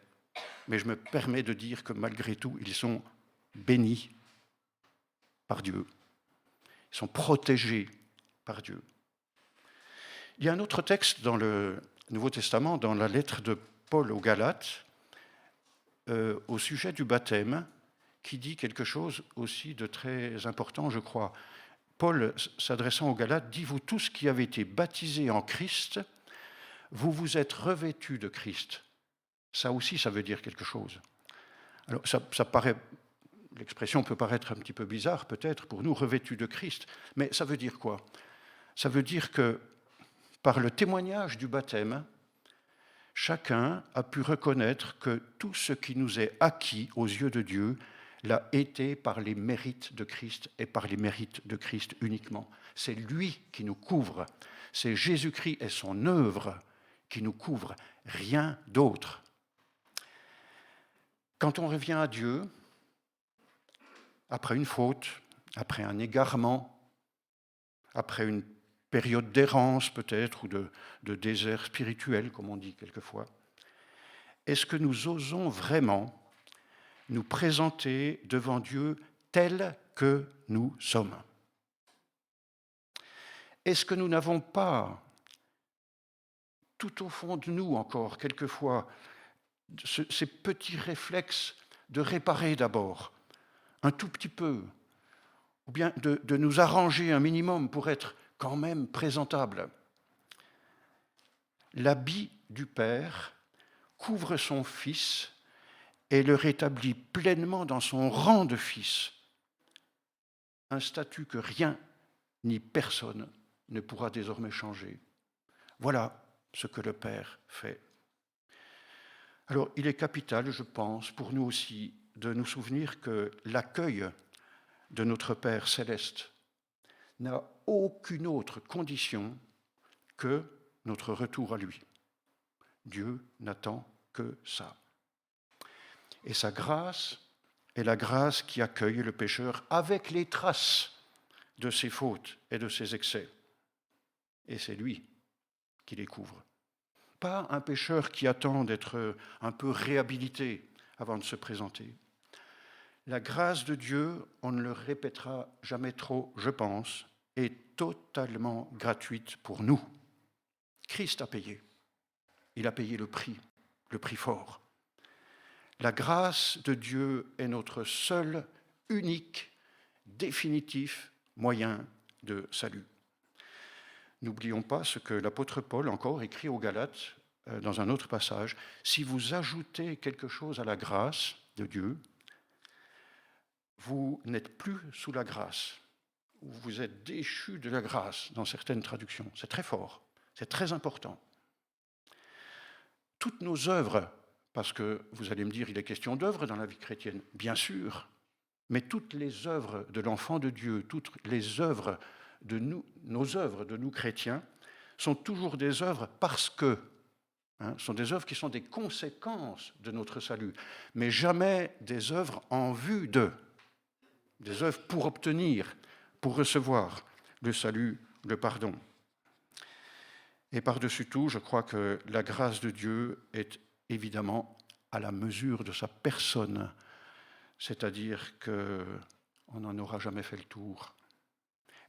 Speaker 3: mais je me permets de dire que malgré tout, ils sont bénis par Dieu. Ils sont protégés par Dieu. Il y a un autre texte dans le Nouveau Testament, dans la lettre de Paul aux Galates, au sujet du baptême, qui dit quelque chose aussi de très important, je crois. Paul, s'adressant aux Galates, dit « Vous tous qui avez été baptisés en Christ, vous vous êtes revêtus de Christ. » Ça aussi, ça veut dire quelque chose. Alors, ça paraît, l'expression peut paraître un petit peu bizarre, peut-être, pour nous, revêtus de Christ. Mais ça veut dire quoi? Ça veut dire que, par le témoignage du baptême, chacun a pu reconnaître que tout ce qui nous est acquis aux yeux de Dieu l'a été par les mérites de Christ et par les mérites de Christ uniquement. C'est lui qui nous couvre. C'est Jésus-Christ et son œuvre qui nous couvre, rien d'autre. Quand on revient à Dieu, après une faute, après un égarement, après une période d'errance peut-être, ou de désert spirituel, comme on dit quelquefois, est-ce que nous osons vraiment nous présenter devant Dieu tels que nous sommes? Est-ce que nous n'avons pas, tout au fond de nous encore, quelquefois, ces petits réflexes de réparer d'abord, un tout petit peu, ou bien de nous arranger un minimum pour être quand même présentable? L'habit du Père couvre son Fils et le rétablit pleinement dans son rang de Fils, un statut que rien ni personne ne pourra désormais changer. Voilà ce que le Père fait. Alors, il est capital, je pense, pour nous aussi, de nous souvenir que l'accueil de notre Père céleste n'a aucune autre condition que notre retour à lui. Dieu n'attend que ça. Et sa grâce est la grâce qui accueille le pécheur avec les traces de ses fautes et de ses excès. Et c'est lui qui les couvre. Pas un pécheur qui attend d'être un peu réhabilité avant de se présenter. La grâce de Dieu, on ne le répétera jamais trop, je pense, est totalement gratuite pour nous. Christ a payé. Il a payé le prix fort. La grâce de Dieu est notre seul, unique, définitif moyen de salut. N'oublions pas ce que l'apôtre Paul encore écrit aux Galates dans un autre passage. Si vous ajoutez quelque chose à la grâce de Dieu, vous n'êtes plus sous la grâce. Vous êtes déchus de la grâce dans certaines traductions. C'est très fort, c'est très important. Toutes nos œuvres, parce que vous allez me dire, il est question d'œuvres dans la vie chrétienne, bien sûr, mais toutes les œuvres de l'enfant de Dieu, toutes les œuvres de nous, nos œuvres de nous chrétiens, sont toujours des œuvres parce que, sont des œuvres qui sont des conséquences de notre salut, mais jamais des œuvres en vue de, des œuvres pour obtenir, pour recevoir le salut, le pardon. Et par-dessus tout, je crois que la grâce de Dieu est évidemment à la mesure de sa personne, c'est-à-dire qu'on n'en aura jamais fait le tour.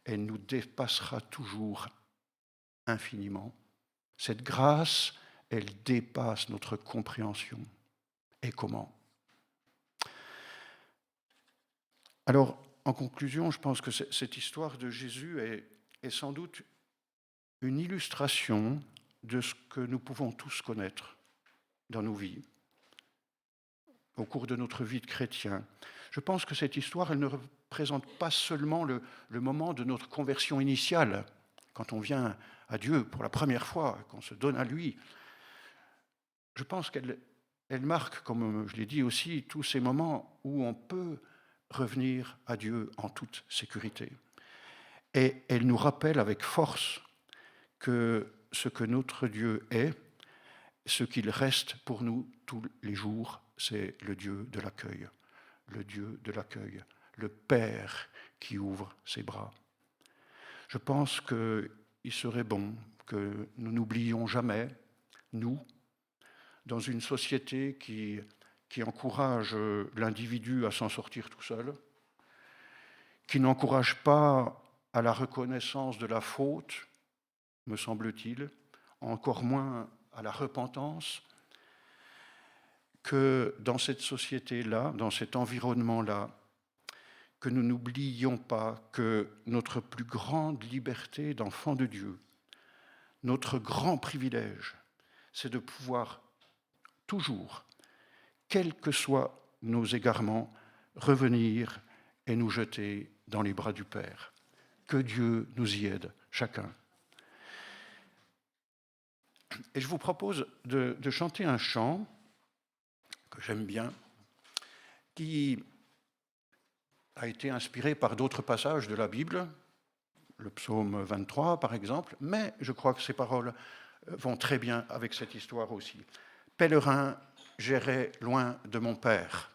Speaker 3: Elle nous dépassera toujours infiniment. Cette grâce, elle dépasse notre compréhension. Et comment? Alors, en conclusion, je pense que cette histoire de Jésus est sans doute une illustration de ce que nous pouvons tous connaître dans nos vies, au cours de notre vie de chrétien. Je pense que cette histoire, elle ne représente pas seulement le moment de notre conversion initiale, quand on vient à Dieu pour la première fois, qu'on se donne à lui. Je pense qu'elle marque, comme je l'ai dit aussi, tous ces moments où on peut revenir à Dieu en toute sécurité. Et elle nous rappelle avec force que ce que notre Dieu est, ce qu'il reste pour nous tous les jours, c'est le Dieu de l'accueil. Le Dieu de l'accueil, le Père qui ouvre ses bras. Je pense qu'il il serait bon que nous n'oublions jamais, nous, dans une société qui encourage l'individu à s'en sortir tout seul, qui n'encourage pas à la reconnaissance de la faute, me semble-t-il, encore moins à la repentance, que dans cette société-là, dans cet environnement-là, que nous n'oublions pas que notre plus grande liberté d'enfant de Dieu, notre grand privilège, c'est de pouvoir toujours, quels que soient nos égarements, revenir et nous jeter dans les bras du Père. Que Dieu nous y aide, chacun. Et je vous propose de chanter un chant que j'aime bien, qui a été inspiré par d'autres passages de la Bible, le psaume 23 par exemple, mais je crois que ces paroles vont très bien avec cette histoire aussi. Pèlerin, j'errais loin de mon Père.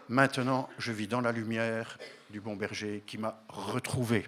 Speaker 3: Maintenant, je vis dans la lumière du bon berger qui m'a retrouvé.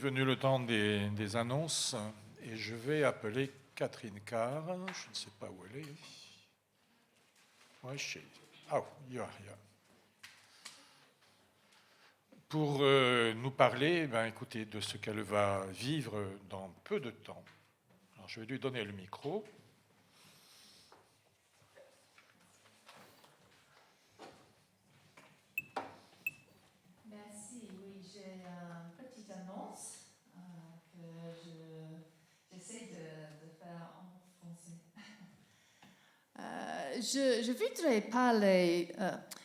Speaker 1: venu le temps des annonces et je vais appeler Catherine Carr. Je ne sais pas où elle est. Where is she? Oh, you are here. Pour nous parler, écoutez, de ce qu'elle va vivre dans peu de temps. Alors, je vais lui donner le micro.
Speaker 4: Merci, oui, j'ai une petite annonce que j'essaie de faire en français.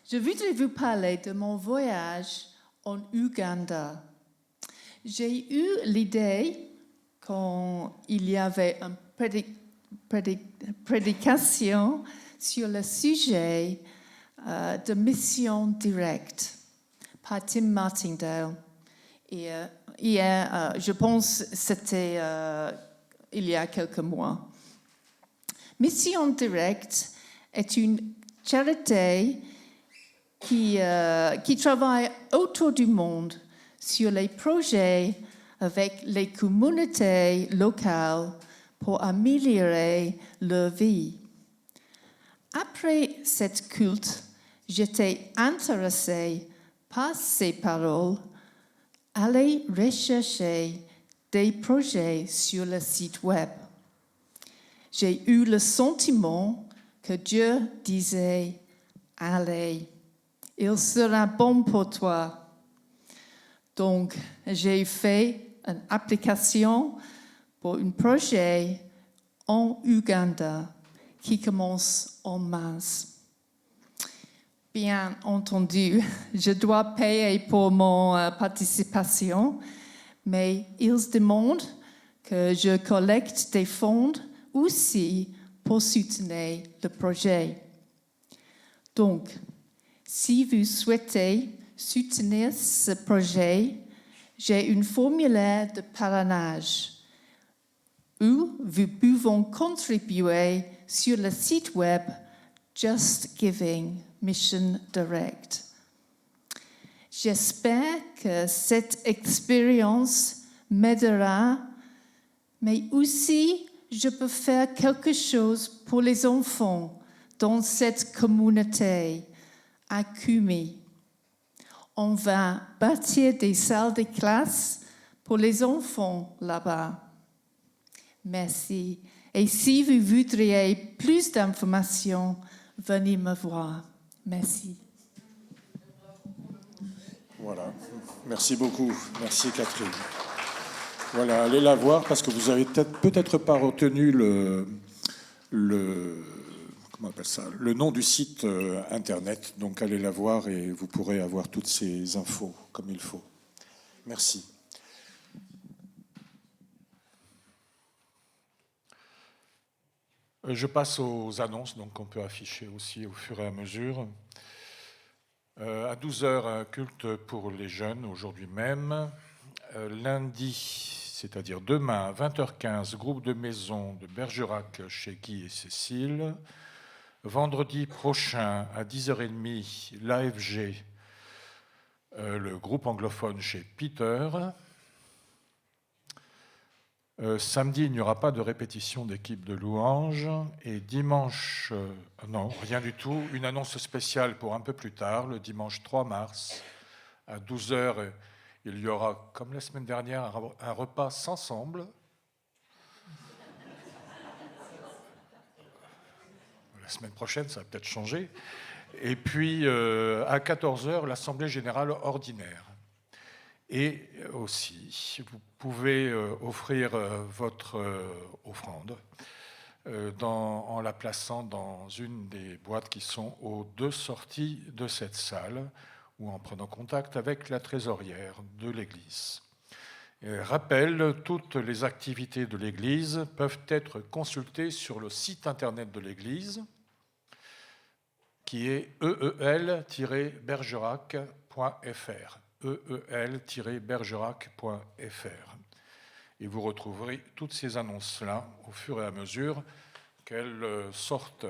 Speaker 4: Je voudrais vous parler de mon voyage en Ouganda. J'ai eu l'idée quand il y avait une prédication sur le sujet de mission directe par Tim Martindale. Et je pense que c'était il y a quelques mois. Mission Directe est une charité qui travaille autour du monde sur les projets avec les communautés locales pour améliorer leur vie. Après cette culte, j'étais intéressée par ces paroles, aller rechercher des projets sur le site web. J'ai eu le sentiment que Dieu disait, allez, il sera bon pour toi. Donc, j'ai fait une application pour un projet en Ouganda qui commence en mars. Bien entendu, je dois payer pour mon participation, mais ils demandent que je collecte des fonds aussi pour soutenir le projet. Donc, si vous souhaitez soutenir ce projet, j'ai une formulaire de parrainage où vous pouvez contribuer sur le site web Just Giving Mission Direct. J'espère que cette expérience m'aidera, mais aussi je peux faire quelque chose pour les enfants dans cette communauté à Kumi. On va bâtir des salles de classe pour les enfants là-bas. Merci. Et si vous voudriez plus d'informations, venez me voir. Merci.
Speaker 1: Voilà. Merci beaucoup. Merci Catherine. Voilà, allez la voir parce que vous avez peut-être pas retenu comment on appelle ça, le nom du site internet. Donc allez la voir et vous pourrez avoir toutes ces infos comme il faut. Merci. Je passe aux annonces, donc on peut afficher aussi au fur et à mesure. À 12h, un culte pour les jeunes, aujourd'hui même. Lundi, c'est-à-dire demain, à 20h15, groupe de maison de Bergerac chez Guy et Cécile. Vendredi prochain, à 10h30, l'AFG, le groupe anglophone chez Peter. Samedi, il n'y aura pas de répétition d'équipe de louanges. Et dimanche, non, rien du tout. Une annonce spéciale pour un peu plus tard, le dimanche 3 mars, à 12h, il y aura, comme la semaine dernière, un repas ensemble. La semaine prochaine, ça va peut-être changer. Et puis, à 14h, l'Assemblée générale ordinaire. Et aussi, vous pouvez offrir votre offrande en la plaçant dans une des boîtes qui sont aux 2 sorties de cette salle ou en prenant contact avec la trésorière de l'Église. Rappel, toutes les activités de l'Église peuvent être consultées sur le site internet de l'Église qui est eel-bergerac.fr. eel-bergerac.fr. Et vous retrouverez toutes ces annonces-là au fur et à mesure qu'elles sortent.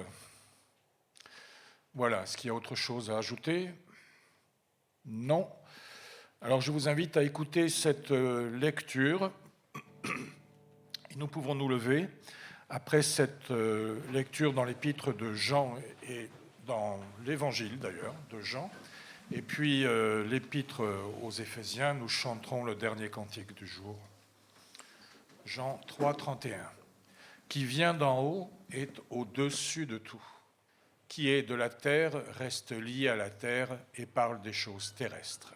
Speaker 1: Voilà, est-ce qu'il y a autre chose à ajouter ? Non. Alors je vous invite à écouter cette lecture. Et nous pouvons nous lever après cette lecture dans l'épître de Jean et dans l'évangile d'ailleurs de Jean. Et puis l'épître aux Éphésiens, nous chanterons le dernier cantique du jour. Jean 3, 31. Qui vient d'en haut est au-dessus de tout. Qui est de la terre reste lié à la terre et parle des choses terrestres.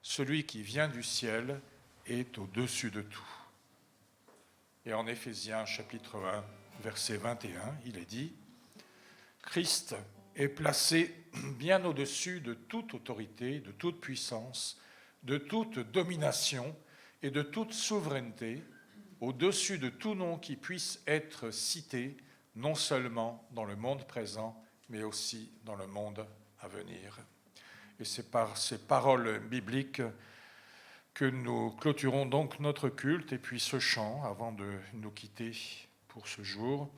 Speaker 1: Celui qui vient du ciel est au-dessus de tout. Et en Éphésiens chapitre 1, verset 21, il est dit « Christ est placé bien au-dessus de toute autorité, de toute puissance, de toute domination et de toute souveraineté, au-dessus de tout nom qui puisse être cité, non seulement dans le monde présent, mais aussi dans le monde à venir. » Et c'est par ces paroles bibliques que nous clôturons donc notre culte et puis ce chant avant de nous quitter pour ce jour.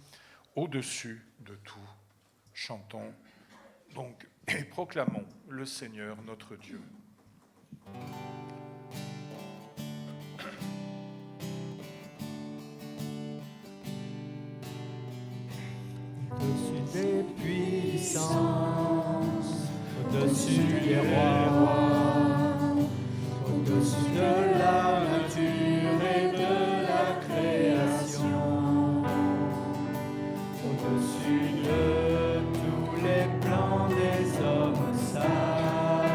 Speaker 1: Au-dessus de tout, chantons donc et proclamons le Seigneur notre Dieu.
Speaker 2: Au-dessus des puissances, au-dessus des rois, au-dessus de la nature et de la création, au-dessus de tous les plans des hommes sages,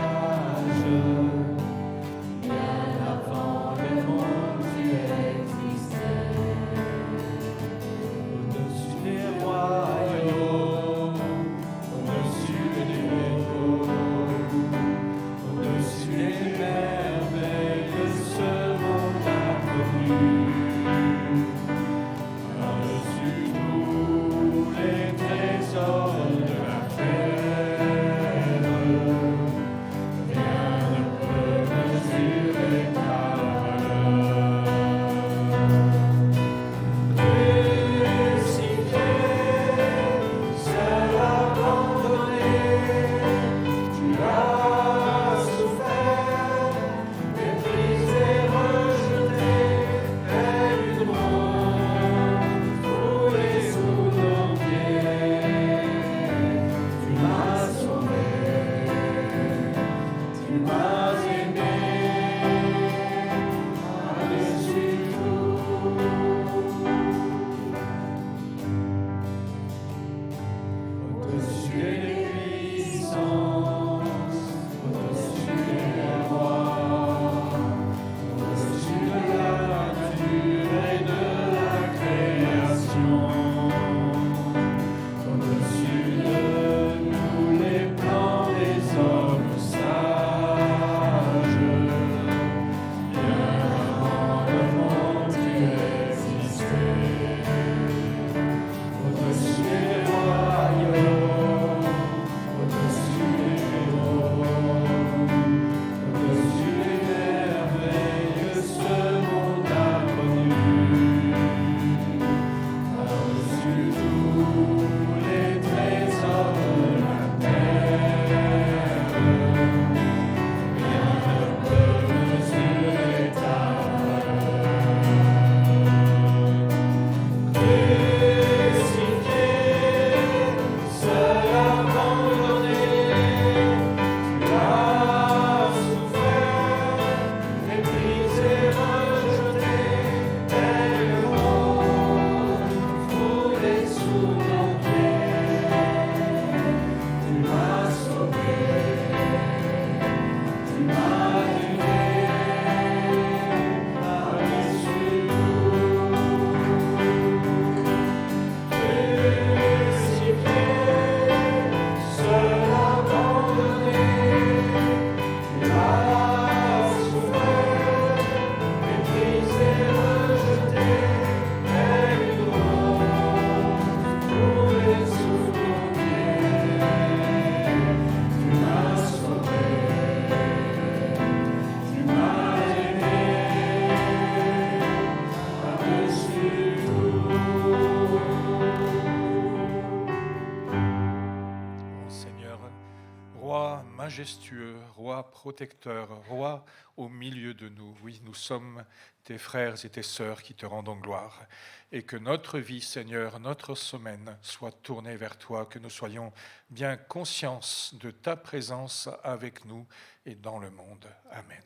Speaker 1: majestueux, roi protecteur, roi au milieu de nous. Oui, nous sommes tes frères et tes sœurs qui te rendons gloire. Et que notre vie, Seigneur, notre semaine soit tournée vers toi, que nous soyons bien conscients de ta présence avec nous et dans le monde. Amen.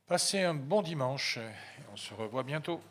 Speaker 1: Passez un bon dimanche et on se revoit bientôt.